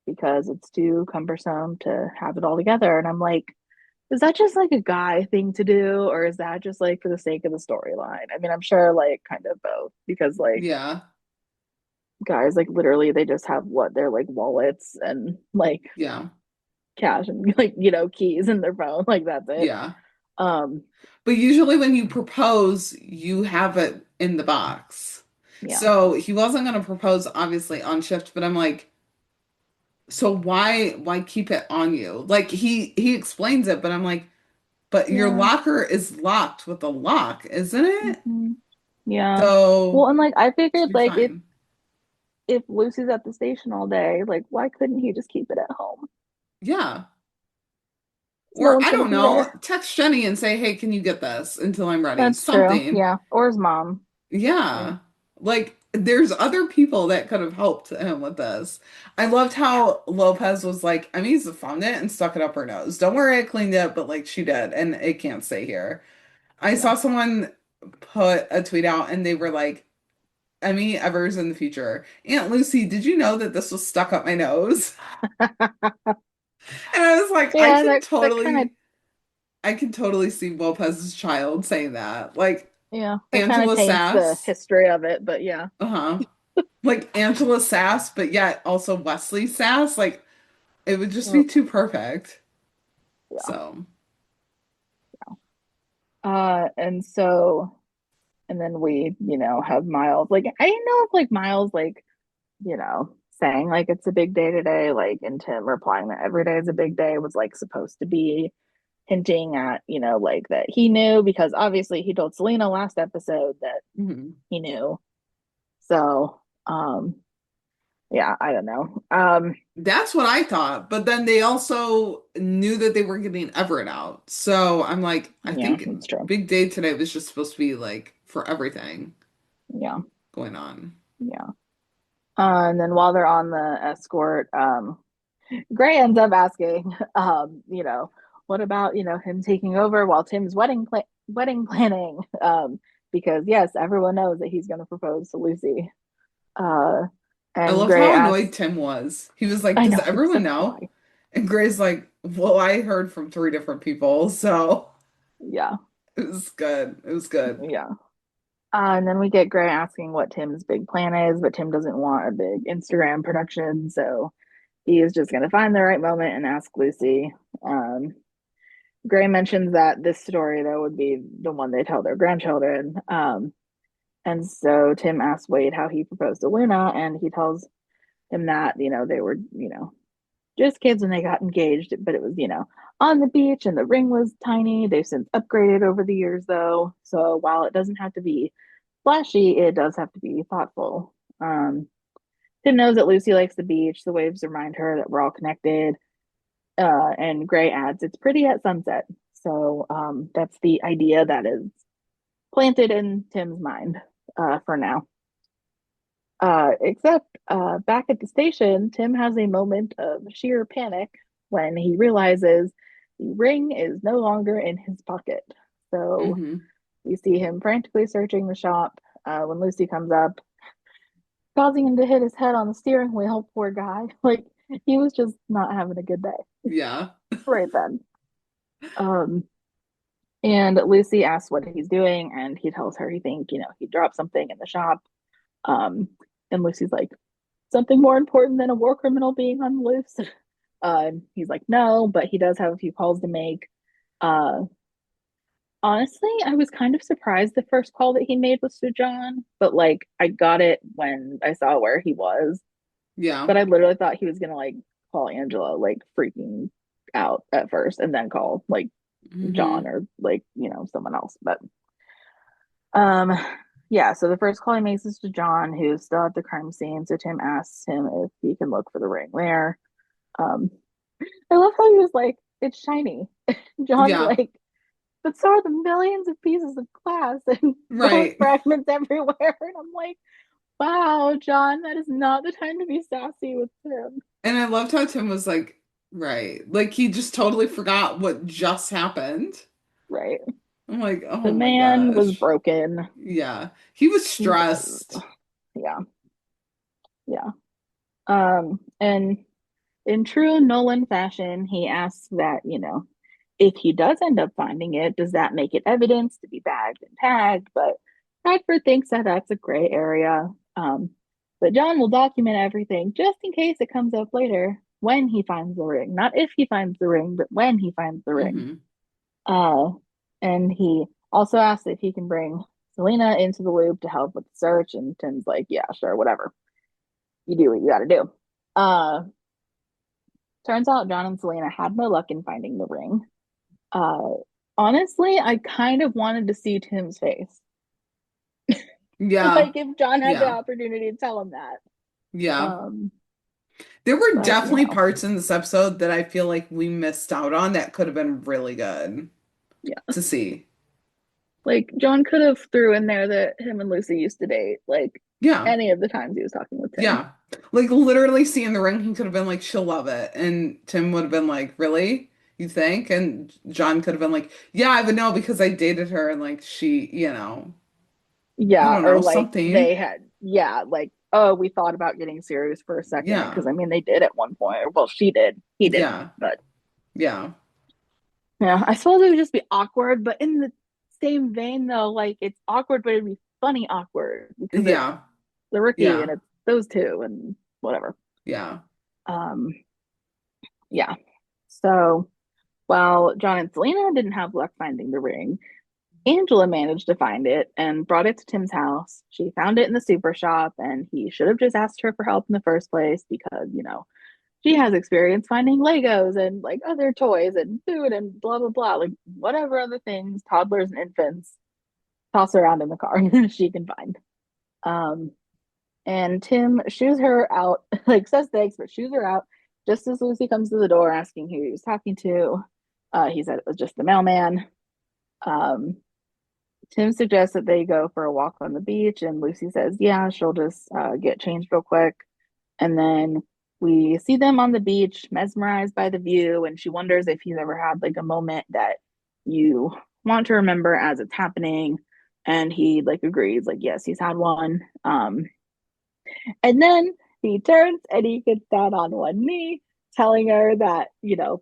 because it's too cumbersome to have it all together. And I'm like, is that just like a guy thing to do, or is that just like for the sake of the storyline? I mean, I'm sure like kind of both, because like yeah, guys like literally they just have what they're like wallets and like yeah, cash and like keys in their phone, like that's it. yeah. Um, But usually when you propose, you have it in the box. yeah, So he wasn't going to propose obviously on shift, but I'm like, so why keep it on you? Like he explains it, but I'm like, but your yeah, locker is locked with a lock, isn't it? hmm, yeah. Well, So and like I it figured should be like if fine. if Lucy's at the station all day, like why couldn't he just keep it at home? Yeah. No Or one's I gonna don't be know, there. text Jenny and say, "Hey, can you get this until I'm ready?" That's true. Something. Yeah, or his mom. Yeah, Yeah. Like there's other people that could have helped him with this. I loved how Lopez was like, I mean, he's found it and stuck it up her nose. Don't worry, I cleaned it, but like she did, and it can't stay here. I yeah. saw someone put a tweet out and they were like, Emmy Evers in the future. Aunt Lucy, did you know that this was stuck up my nose? And I was like, Yeah, that kind of I can totally see Lopez's child saying that. Like yeah, that kind of Angela taints the Sass. history of it, but yeah. Uh-huh. Like Angela Sass, but yet also Wesley Sass. Like it would just be Yep. too perfect. Yeah. So And so and then we, have Miles. Like I didn't know if like Miles like, saying like it's a big day today, like and Tim replying that every day is a big day was like supposed to be hinting at, like that he knew, because obviously he told Selena last episode that mhm. he knew. So, yeah, I don't know. That's what I thought. But then they also knew that they were getting Everett out. So I'm like, I Yeah, think that's true. big day today was just supposed to be like for everything Yeah, going on. yeah. And then while they're on the escort, Gray ends up asking, what about, him taking over while Tim's wedding planning? Because yes, everyone knows that he's going to propose to Lucy. Uh, I and loved Gray how asks, annoyed Tim was. He was like, I "Does know, he was everyone like, know?" why? And Gray's like, "Well, I heard from three different people, so Yeah, it was good. It was good." yeah. And then we get Gray asking what Tim's big plan is, but Tim doesn't want a big Instagram production, so he is just going to find the right moment and ask Lucy. Um, Gray mentions that this story, though, would be the one they tell their grandchildren. And so Tim asks Wade how he proposed to Luna, and he tells him that, they were, just kids when they got engaged, but it was, on the beach and the ring was tiny. They've since upgraded over the years, though. So while it doesn't have to be flashy, it does have to be thoughtful. Tim knows that Lucy likes the beach. The waves remind her that we're all connected. And Gray adds, it's pretty at sunset. So that's the idea that is planted in Tim's mind for now. Except back at the station, Tim has a moment of sheer panic when he realizes the ring is no longer in his pocket. So we see him frantically searching the shop when Lucy comes up, causing him to hit his head on the steering wheel. Poor guy. Like, he was just not having a good day. Yeah. Right then. And Lucy asks what he's doing, and he tells her he thinks, he dropped something in the shop. And Lucy's like, something more important than a war criminal being on the loose? He's like, no, but he does have a few calls to make. Honestly, I was kind of surprised the first call that he made was to John, but like I got it when I saw where he was. Yeah. But I literally thought he was gonna like call Angela, like freaking out at first, and then call like John or like, someone else. But yeah, so the first call he makes is to John, who's still at the crime scene. So Tim asks him if he can look for the ring there. I love how he was like, it's shiny. John's like, but so are the millions of pieces of glass and bone fragments everywhere. And I'm like, wow, John, that is not the time to be sassy with Tim. And I loved how Tim was like, like he just totally forgot what just happened. Right. I'm like, oh the my man gosh. was broken. Yeah. He was stressed. Yeah. And in true Nolan fashion, he asks that, if he does end up finding it, does that make it evidence to be bagged and tagged? But Bradford thinks that that's a gray area. But John will document everything just in case it comes up later when he finds the ring. Not if he finds the ring, but when he finds the ring. And he also asks if he can bring Selena into the loop to help with the search. And Tim's like, yeah, sure, whatever. You do what you gotta do. Turns out John and Selena had no luck in finding the ring. Honestly, I kind of wanted to see Tim's face. Yeah. Like if John had the opportunity to tell him that. Yeah. There were definitely parts in this episode that I feel like we missed out on that could have been really good to see. Like John could have threw in there that him and Lucy used to date, like any of the times he was talking with Tim. Yeah. Like literally seeing the ring, he could have been like, she'll love it. And Tim would have been like, really? You think? And John could have been like, yeah, I would know because I dated her and like she, Yeah, I don't know, or like something. they had, like, oh, we thought about getting serious for a second because I mean they did at one point. Well, she did, he didn't, but yeah, I suppose it would just be awkward. But in the same vein, though, like it's awkward, but it'd be funny awkward because it's the rookie and it's those two and whatever. Yeah. So while John and Selena didn't have luck finding the ring, Angela managed to find it and brought it to Tim's house. She found it in the super shop, and he should have just asked her for help in the first place because, she has experience finding Legos and like other toys and food and blah, blah, blah, like whatever other things toddlers and infants toss around in the car she can find. And Tim shoos her out, like says thanks, but shoos her out just as Lucy comes to the door asking who he was talking to. He said it was just the mailman. Tim suggests that they go for a walk on the beach, and Lucy says, yeah, she'll just get changed real quick. And then we see them on the beach, mesmerized by the view, and she wonders if he's ever had like a moment that you want to remember as it's happening. And he like agrees, like, yes, he's had one. And then he turns and he gets down on one knee, telling her that,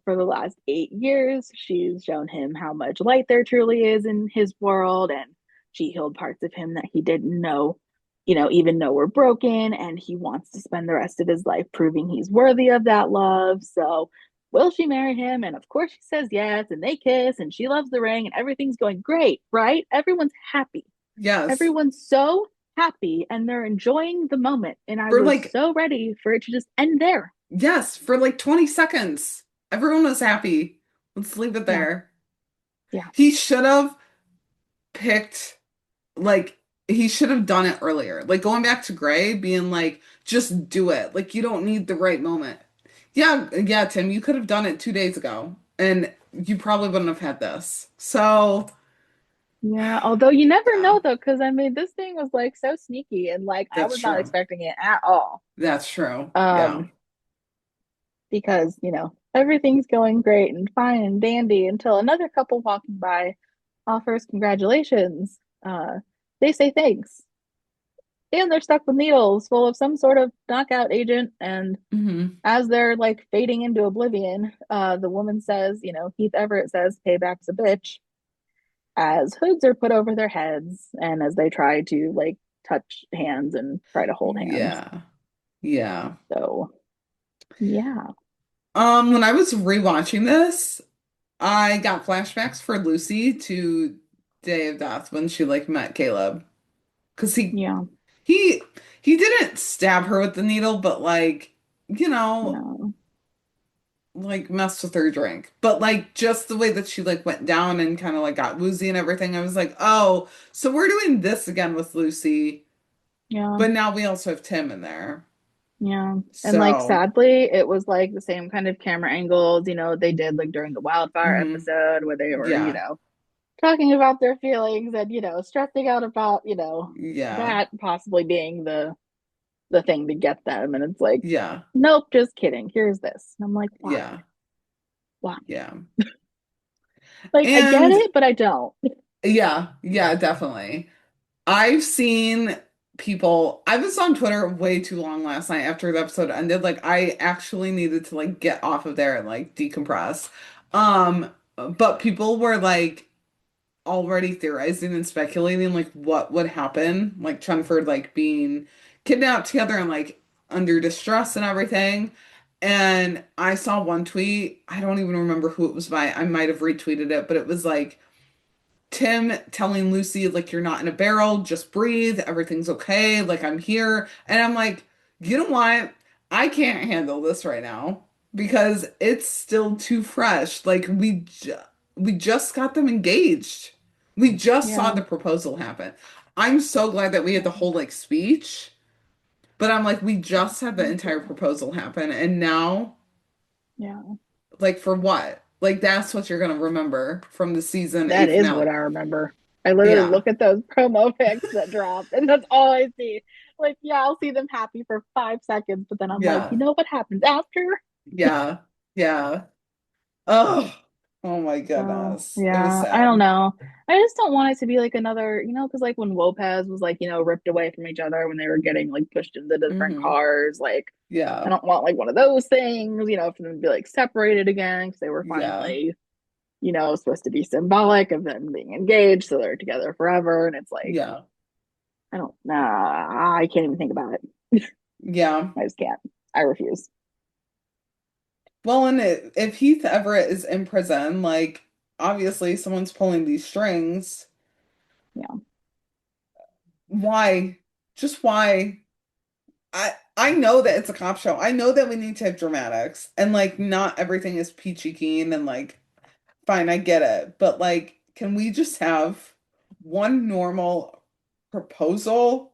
for the last 8 years, she's shown him how much light there truly is in his world. And she healed parts of him that he didn't know, even know were broken. And he wants to spend the rest of his life proving he's worthy of that love. So will she marry him? And of course she says yes. And they kiss and she loves the ring and everything's going great, right? Everyone's happy. Yes. Everyone's so happy and they're enjoying the moment. And I For was like, so ready for it to just end there. yes, for like 20 seconds. Everyone was happy. Let's leave it Yeah. there. Yeah. He should have picked, like, he should have done it earlier. Like, going back to Gray, being like, just do it. Like, you don't need the right moment. Yeah, yeah, Tim, you could have done it 2 days ago, and you probably wouldn't have had this. So, Yeah. Although you never yeah, know though, because I mean this thing was like so sneaky and like I that's was not true. expecting it at all. That's true. Yeah. Um, because, everything's going great and fine and dandy until another couple walking by offers congratulations. They say thanks. And they're stuck with needles full of some sort of knockout agent. And Hmm. as they're like fading into oblivion, the woman says, Heath Everett says, payback's a bitch, as hoods are put over their heads and as they try to like touch hands and try to hold hands. Yeah. Yeah. So, yeah. When I was rewatching this, I got flashbacks for Lucy to Day of Death when she like met Caleb. Because Yeah. he he didn't stab her with the needle, but like, you know, No. like messed with her drink. But like just the way that she like went down and kind of like got woozy and everything, I was like, oh, so we're doing this again with Lucy, Yeah. but now we also have Tim in there. Yeah. And like So, sadly, it was like the same kind of camera angles, they did like during the wildfire mhm, episode where they were, yeah, talking about their feelings and, stressing out about, yeah, that possibly being the thing to get them. And it's like, yeah, nope, just kidding. Here's this. And I'm like, why? yeah, Why? yeah. Like I get And it, but I don't. yeah, yeah, definitely. I've seen people, I was on Twitter way too long last night after the episode ended. Like I actually needed to like get off of there and like decompress. But people were like already theorizing and speculating like what would happen, like Chenford like being kidnapped together and like under distress and everything. And I saw one tweet, I don't even remember who it was by. I might have retweeted it, but it was like Tim telling Lucy, like, you're not in a barrel, just breathe, everything's okay, like, I'm here. And I'm like, you know what? I can't handle this right now because it's still too fresh. Like, we just got them engaged. We just saw Yeah. the proposal happen. I'm so glad that we had the whole, like, speech, but I'm like, we just had the Me entire too. proposal happen. And now, Yeah. like, for what? Like, that's what you're gonna remember from the season That 8 is what finale. I remember. I literally Yeah. look at those promo pics that dropped, and that's all I see. Like, yeah, I'll see them happy for 5 seconds, but then I'm like, you Yeah. know what happens after? Yeah. Yeah. Oh, oh my So, goodness. It was yeah, I don't sad. know. I just don't want it to be like another, because like when Lopez was like, ripped away from each other when they were getting like pushed into different Hmm. cars, like, I Yeah. don't want like one of those things, for them to be like separated again because they were Yeah. finally, supposed to be symbolic of them being engaged, so they're together forever. And it's like, Yeah. I don't, nah, I can't even think about it. Yeah. I just can't. I refuse. Well, and if Heath Everett is in prison, like obviously someone's pulling these strings. Yeah, Why? Just why? I know that it's a cop show. I know that we need to have dramatics and like not everything is peachy keen and like fine, I get it. But like, can we just have one normal proposal?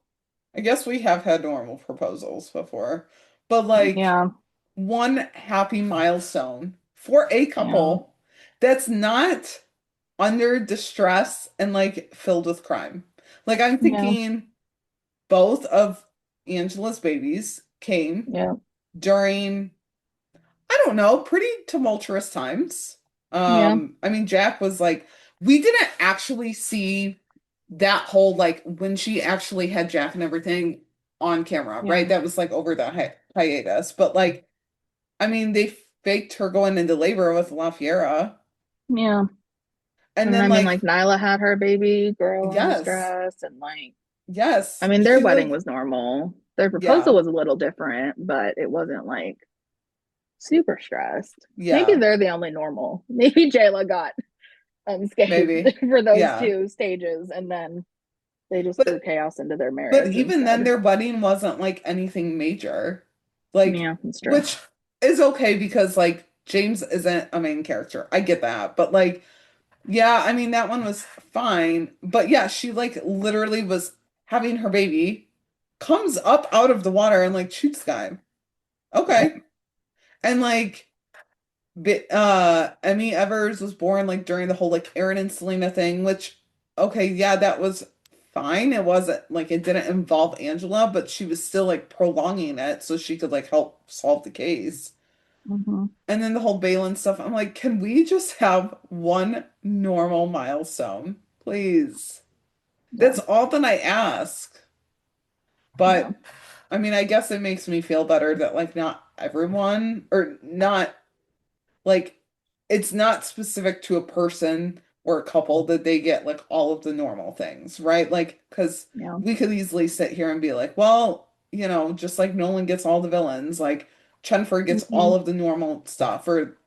I guess we have had normal proposals before, but like yeah, one happy milestone for a yeah, couple that's not under distress and like filled with crime. Like I'm yeah, thinking both of Angela's babies came yeah, during, I don't know, pretty tumultuous times. yeah, I mean, Jack was like, we didn't actually see that whole like when she actually had Jack and everything on camera, right? yeah, That was like over the hiatus. But like, I mean, they faked her going into labor with La Fiera. yeah. And And then I mean, like like, Nyla had her baby girl in yes, distress, and like, I yes, mean, their she wedding like, was normal. Their proposal yeah, was a little different, but it wasn't like super stressed. Maybe yeah, they're the only normal. Maybe Jayla got unscathed maybe, for those yeah, two stages, and then They just threw But chaos into their but marriage even then, instead. their wedding wasn't like anything major. Like, Yeah, that's true. which is okay because like James isn't a main character. I get that. But like, yeah, I mean that one was fine. But yeah, she like literally was having her baby, comes up out of the water and like shoots the guy. Right. Okay. And like Emmy Evers was born like during the whole like Aaron and Selena thing, which okay, yeah, that was fine. It wasn't like it didn't involve Angela, but she was still like prolonging it so she could like help solve the case. Hmm. And then the whole Balin stuff, I'm like, can we just have one normal milestone, please? Yeah. That's all that I ask. Yeah. But I mean, I guess it makes me feel better that like not everyone or not like it's not specific to a person or a couple that they get like all of the normal things, right? Like, because Yeah. we could easily sit here and be like, well, just like Nolan gets all the villains, like Chenford gets Hmm. all of the normal stuff, or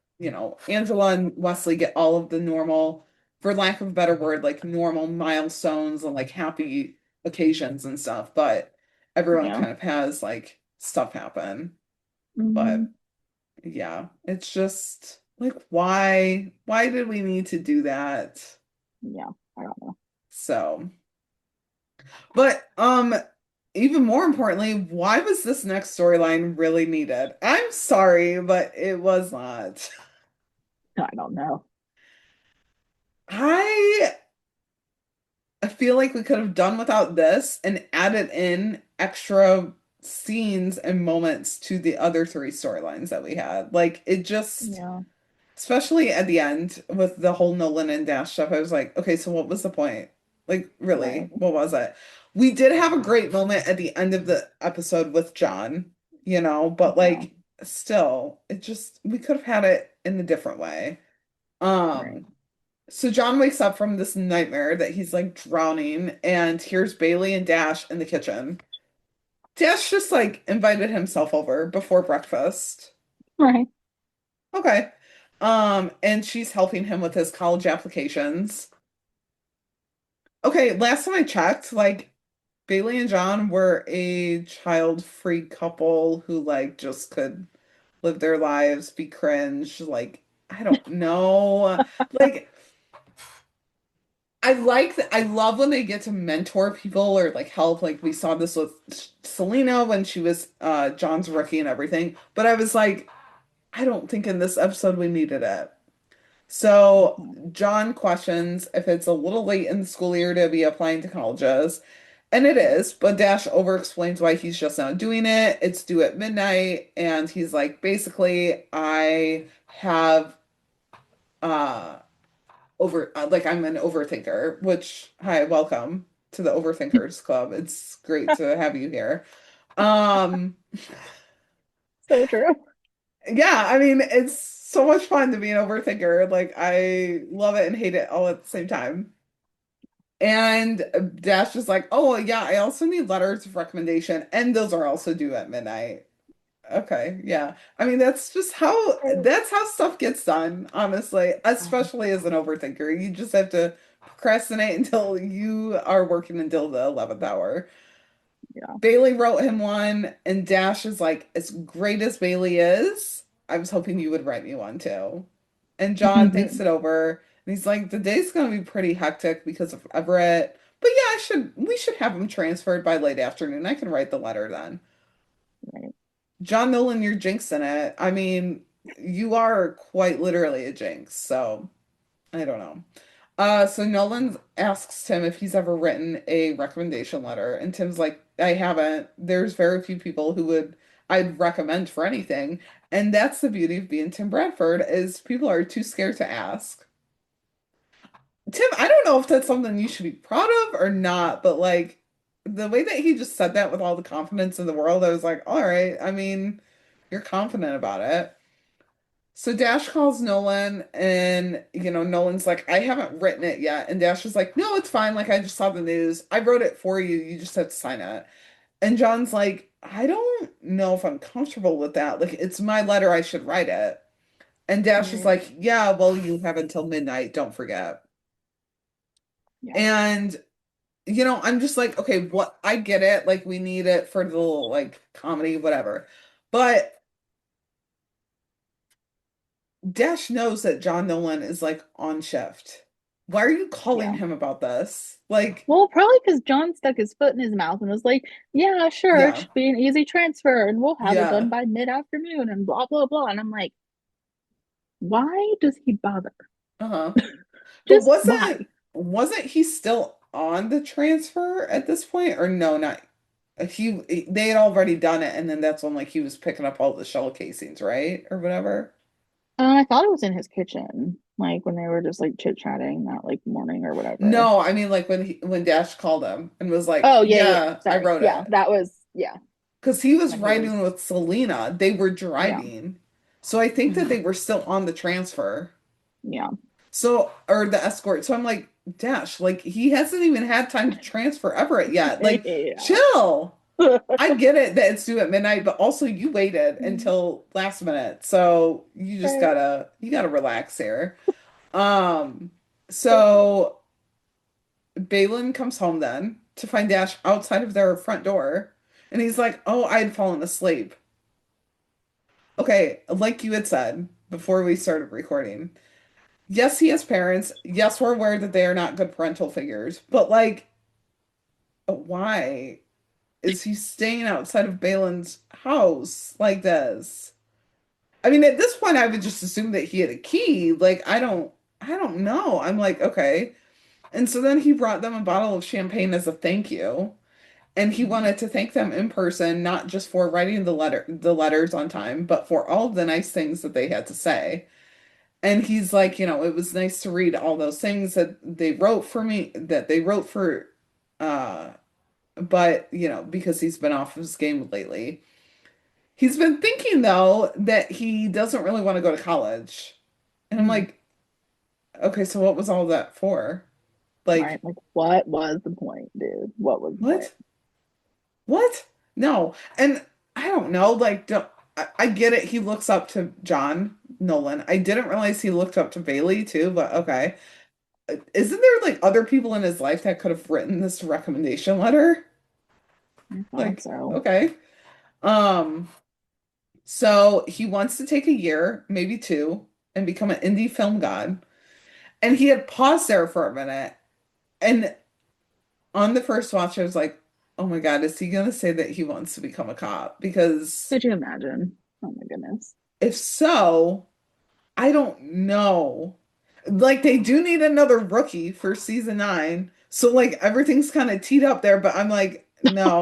Angela and Wesley get all of the normal, for lack of a better word, like normal milestones and like happy occasions and stuff. But everyone Yeah. kind of has like stuff happen. Hmm. But yeah, it's just like why did we need to do that? Yeah. I don't know. So, but even more importantly, why was this next storyline really needed? I'm sorry, but it was not. I don't know. I I feel like we could have done without this and added in extra scenes and moments to the other three storylines that we had. Like it just Yeah. especially at the end with the whole Nolan and Dash stuff, I was like, okay, so what was the point? Like, Right. really, what was it? We did have a great moment at the end of the episode with John, but Yeah. like, still, we could have had it in a different way. Right. Um, so John wakes up from this nightmare that he's like drowning and hears Bailey and Dash in the kitchen. Dash just like invited himself over before breakfast. Right. Okay. And she's helping him with his college applications. Okay, last time I checked, like Bailey and John were a child-free couple who like just could live their lives, be cringe, like I don't know. Like I love when they get to mentor people or like help. Like we saw this with Selena when she was John's rookie and everything. But I was like, I don't think in this episode we needed it. So Mhm. John questions if it's a little late in the school year to be applying to colleges. And it is, but Dash over explains why he's just not doing it. It's due at midnight, and he's like, basically, I have uh like I'm an overthinker, which hi, welcome to the Overthinkers Club. It's great to have you here. Um So true. Yeah, I mean, it's so much fun to be an overthinker. Like, I love it and hate it all at the same time. And Dash is like, oh, yeah, I also need letters of recommendation, and those are also due at midnight. Okay, yeah. I mean, that's how stuff gets done, honestly, especially as an overthinker. You just have to procrastinate until you are working until the 11th hour. Yeah. Bailey wrote him one, and Dash is like, as great as Bailey is, I was hoping you would write me one too. And John thinks it over, and he's like, the day's gonna be pretty hectic because of Everett. But yeah, we should have him transferred by late afternoon. I can write the letter then. Right. John Nolan, you're jinxing it. I mean, you are quite literally a jinx, so I don't know. So Nolan asks Tim if he's ever written a recommendation letter, and Tim's like, I haven't. There's very few people who I'd recommend for anything. And that's the beauty of being Tim Bradford, is people are too scared to ask. Tim, I don't know if that's something you should be proud of or not, but like the way that he just said that with all the confidence in the world, I was like, all right, I mean, you're confident about it. So Dash calls Nolan and Nolan's like, I haven't written it yet. And Dash is like, no, it's fine. Like I just saw the news. I wrote it for you. You just have to sign it. And John's like, I don't know if I'm comfortable with that. Like it's my letter. I should write it. And Dash is Right. like, yeah, well, you have until midnight. Don't forget. Yeah. And I'm just like, okay, what I get it, like we need it for the little like comedy, whatever. But Dash knows that John Nolan is like on shift. Why are you calling Yeah. him about this? Like, Well, probably because John stuck his foot in his mouth and was like, "Yeah, sure, it yeah, should be an easy transfer, and we'll have it done yeah, by mid-afternoon," and blah blah blah. And I'm like, why does he bother? uh-huh. But Just wasn't why? wasn't he still on the transfer at this point? Or no, not they had already done it, and then that's when like he was picking up all the shell casings, right? Or whatever. I thought it was in his kitchen, like when they were just like chit-chatting that like morning or whatever. No, I mean like when Dash called him and was like, Oh yeah, yeah. "Yeah, I Sorry. wrote Yeah, it." that was yeah Because he was when he was riding with Selena. They were yeah driving. So I think that mhm, they were still on the transfer. yeah So, or the escort. So I'm like, Dash, like he hasn't even had time to transfer Everett yet. Like, yeah. chill. I get it that it's due at midnight, but also you waited until last minute. So you just Right. you gotta relax here. Um, so Balin comes home then to find Dash outside of their front door, and he's like, "Oh, I had fallen asleep." Okay, like you had said before we started recording. Yes, he has parents. Yes, we're aware that they are not good parental figures, but like, why is he staying outside of Balin's house like this? I mean, at this point, I would just assume that he had a key. Like, I don't know. I'm like, okay. And so then he brought them a bottle of champagne as a thank you. And he Mhm. wanted to thank them in person, not just for writing the letters on time, but for all of the nice things that they had to say. And he's like, it was nice to read all those things that they wrote for me, that they wrote for, uh, but, because he's been off of his game lately. He's been thinking, though, that he doesn't really want to go to college. And I'm Mhm. like, okay, so what was all that for? Right. Like, Like, what was the point, dude? What was the point? what? What? No. And I don't know, like, I get it. He looks up to John Nolan. I didn't realize he looked up to Bailey, too, but okay. Isn't there like other people in his life that could have written this recommendation letter? I thought Like, so. okay. Um, so he wants to take a year, maybe two, and become an indie film god. And he had paused there for a minute. And on the first watch, I was like, oh my God, is he gonna say that he wants to become a cop? Because Could you imagine? Oh my goodness. if so, I don't know. Like they do need another rookie for season 9. So like everything's kind of teed up there, but I'm like,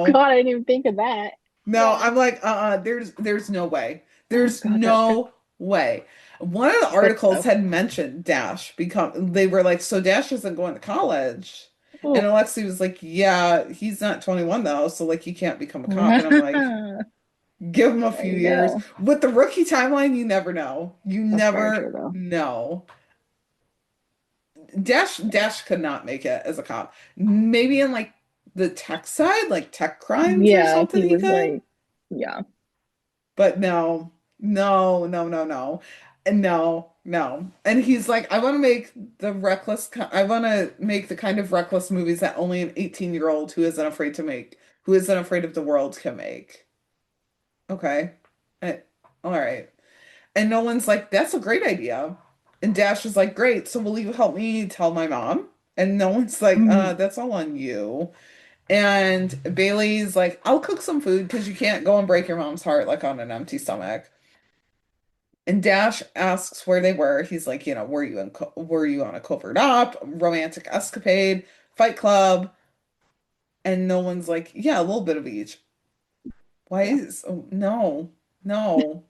Oh no. God, I didn't even think of that. No, Yeah. I'm like, there's no way. Oh There's God, that's good. no way. One of the That's good articles stuff. had mentioned Dash become they were like, so Dash isn't going to college. And Oh. Alexi was like, yeah, he's not 21 though, so like he can't become a cop. And I'm like, give him a There few you years. go. With the rookie timeline, you never know. You That's very true never though. know. Dash could not make it as a cop. Maybe in like the tech side, like tech crimes or Yeah, if something he he was could. like, yeah, But no, no, no, no, no. And no, no. And he's like, I want to make the kind of reckless movies that only an 18-year-old who isn't afraid of the world can make. Okay. All right. And Nolan's like, that's a great idea. And Dash is like, great. So will you help me tell my mom? And Nolan's like, Mhm. that's all on you. And Bailey's like, I'll cook some food because you can't go and break your mom's heart like on an empty stomach. And Dash asks where they were. He's like, were you on a covert op, romantic escapade, fight club? And Nolan's like, yeah, a little bit of each. Why Yeah, is oh, no, no.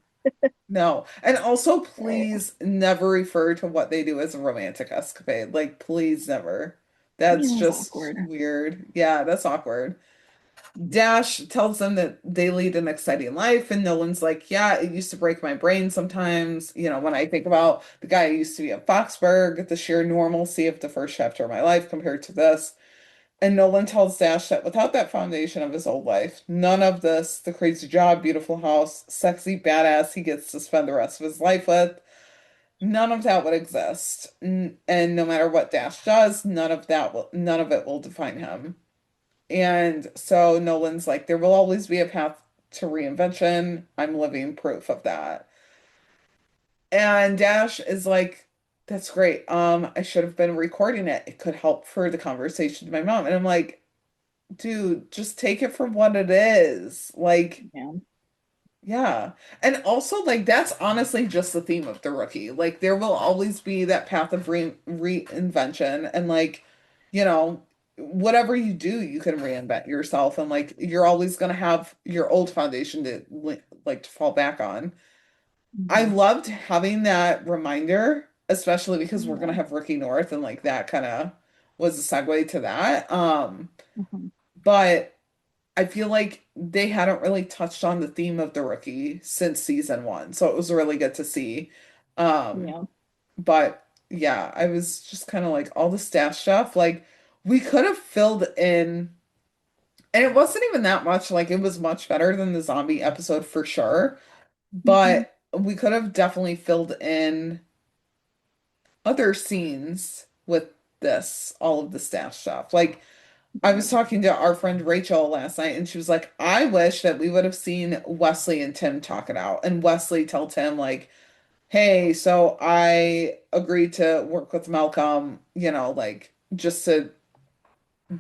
No. And also, right. please never refer to what they do as a romantic escapade. Like, please never. Yeah, That's it's just awkward. weird. Yeah, that's awkward. Dash tells them that they lead an exciting life, and Nolan's like, yeah, it used to break my brain sometimes. When I think about the guy who used to be at Foxburg, the sheer normalcy of the first chapter of my life compared to this. And Nolan tells Dash that without that foundation of his old life, none of this, the crazy job, beautiful house, sexy badass he gets to spend the rest of his life with, none of that would exist. And no matter what Dash does, none of it will define him. And so Nolan's like, there will always be a path to reinvention. I'm living proof of that. And Dash is like, that's great. I should have been recording it. It could help for the conversation to my mom. And I'm like, dude, just take it for what it is. Like, Yeah. yeah. And also, like, that's honestly just the theme of The Rookie. Like, there will always be that path of reinvention. And, like, you know, whatever you do, you can reinvent yourself. And, like, you're always going to have your old foundation to, like, to fall back on. I Hmm. loved having that reminder, especially because we're going to Yeah. have Rookie North. And, like, that kind of was a segue to that. Hmm. But I feel like they hadn't really touched on the theme of the rookie since season one, so it was really good to see. Um, Yeah. but yeah, I was just kind of like all the staff stuff, like we could have filled in, and it wasn't even that much, like it was much better than the zombie episode for sure, Hmm. but we could have definitely filled in other scenes with this, all of the staff stuff. Like I Yeah. was talking to our friend Rachel last night, and she was like, I wish that we would have seen Wesley and Tim talk it out. And Wesley tell Tim, like, hey, so I agreed to work with Malcolm, like just to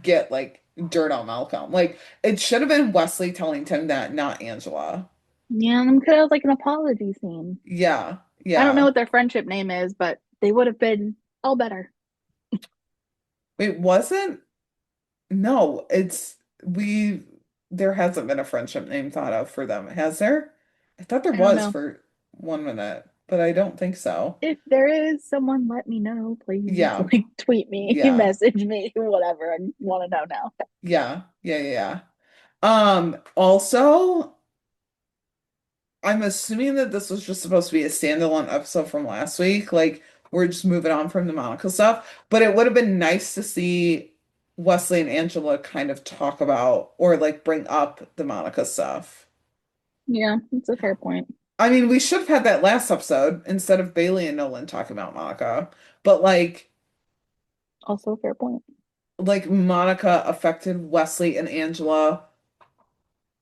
get like dirt on Malcolm. Like, it should have been Wesley telling Tim that, not Angela. Yeah, and could have like an apology scene. Yeah, I don't know yeah. what their friendship name is, but they would have been all better. Wait, wasn't? No, we, there hasn't been a friendship name thought of for them, has there? I thought there I don't was know. for 1 minute, but I don't think so. If there is, someone let me know, please. Yeah, Like tweet me, yeah, message me, whatever. I want to know now. yeah. Also, I'm assuming that this was just supposed to be a standalone episode from last week. Like, we're just moving on from the Monica stuff, but it would have been nice to see Wesley and Angela kind of talk about or like bring up the Monica stuff. Yeah, it's a fair point. I mean, we should have had that last episode instead of Bailey and Nolan talking about Monica. But Also a fair point. like Monica affected Wesley and Angela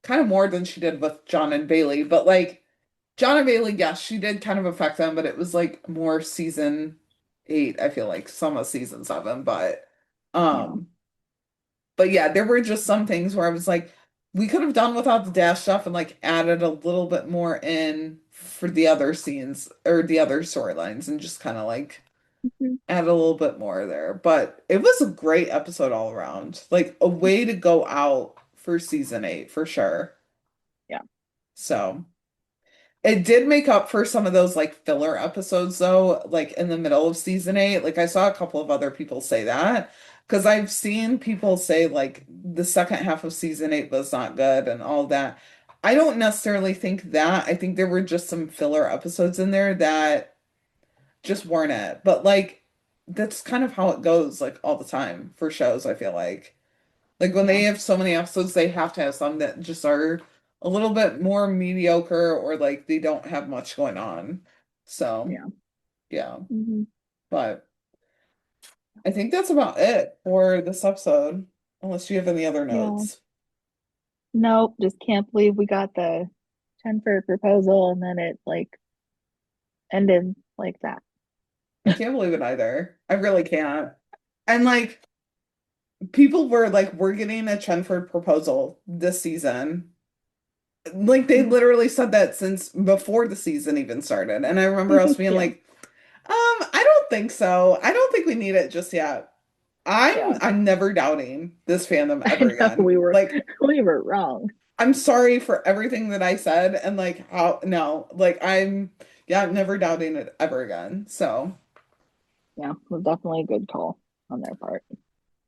kind of more than she did with John and Bailey. But like John and Bailey, yes, she did kind of affect them, but it was like more season 8, I feel like, some of season 7. Yeah, Um, but yeah, there were just some things where I was like, we could have done without the Dash stuff and like added a little bit more in for the other scenes or the other storylines and just kind of like mhm. add a little bit more there. But it was a great episode all around. Like a way to go out for season 8 for sure. Yeah, So it did make up for some of those like filler episodes though, like in the middle of season 8. Like I saw a couple of other people say that because I've seen people say like the second half of season 8 was not good and all that. I don't necessarily think that. I think there were just some filler episodes in there that just weren't it. But like that's kind of how it goes like all the time for shows, I feel like. Like when yeah, they have so many episodes, they have to have some that just are a little bit more mediocre or like they don't have much going on. So, yeah. yeah. Hmm. But I think that's about it for this episode, unless you have any other Yeah. notes. Nope, just can't believe we got the Chenford proposal and then it like ended like that. I can't believe it either. I really can't. And like people were like, we're getting a Chenford proposal this season. Like they literally said that since before the season even started. And I remember us being Yeah, like, I don't think so. I don't think we need it just yet. I'm yeah. I'm never doubting this fandom I ever know again. Like we were wrong. I'm sorry for everything that I said and like how no, like I'm never doubting it ever again. So, Yeah, it was definitely a good call on their part.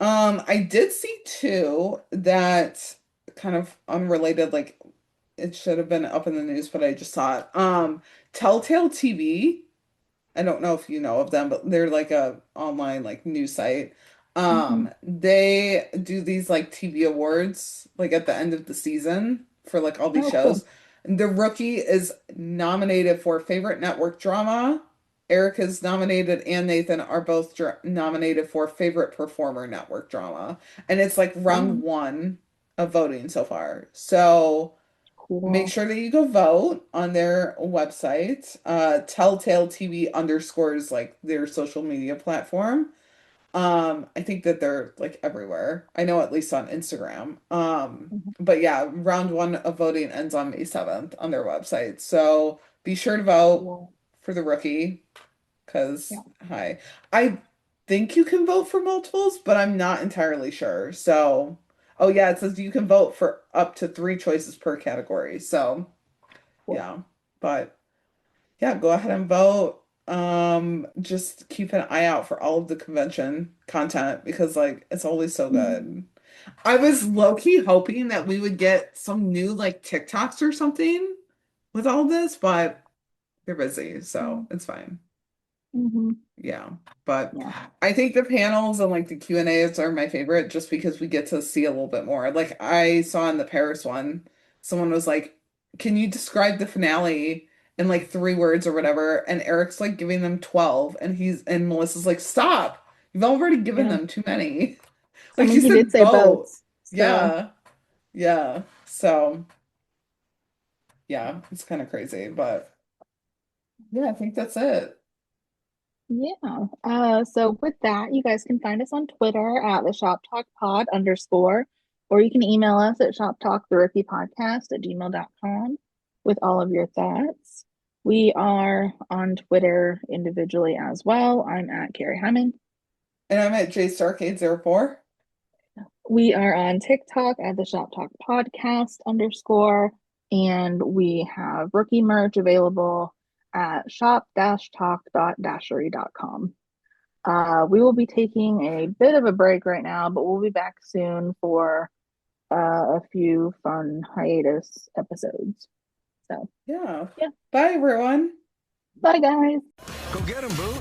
I did see too that kind of unrelated, like it should have been up in the news, but I just saw it. Telltale TV. I don't know if you know of them, but they're like a online like news site. Hmm. They do these like TV awards like at the end of the season for like all these Oh, cool. shows. The Rookie is nominated for favorite network drama Erica's nominated and Nathan are both nominated for Favorite Performer Network Drama. And it's like round one of voting so far. So make Cool. sure that you go vote on their website. Telltale TV underscores like their social media platform. I think that they're like everywhere. I know at least on Instagram. Mhm. But yeah, round one of voting ends on May 7th on their website. So be sure to vote Cool. for the rookie because Yeah. hi. I think you can vote for multiples, but I'm not entirely sure. So, oh yeah, it says you can vote for up to 3 choices per category. So, Cool. yeah. But yeah, go ahead and vote. Just keep an eye out for all of the convention content because like it's always so Mhm. good. I was low-key hoping that we would get some new like TikToks or something with all this, but they're busy, so it's fine. Mhm. Yeah. But Yeah. I think the panels and like the Q&As are my favorite just because we get to see a little bit more. Like I saw in the Paris one, someone was like, "Can you describe the finale in like 3 words or whatever?" And Eric's like giving them 12 and Melissa's like, "Stop. You've already given Yeah. them too many." I Like mean, he he did said say vote. boats, so Yeah. Yeah. So, yeah, it's kind of crazy, but yeah, I think that's it. yeah. So with that, you guys can find us on Twitter at the Shop Talk Pod _, or you can email us at shoptalktherookiepodcast@gmail.com with all of your thoughts. We are on Twitter individually as well. I'm at Carrie Hammond. And I'm at JStarcade04. We are on TikTok at the Shop Talk Podcast _, and we have rookie merch available at shop-talk.dashery.com. We will be taking a bit of a break right now, but we'll be back soon for a few fun hiatus episodes. So, Yeah. yeah. Bye, everyone. Bye, guys. Go get him, boo.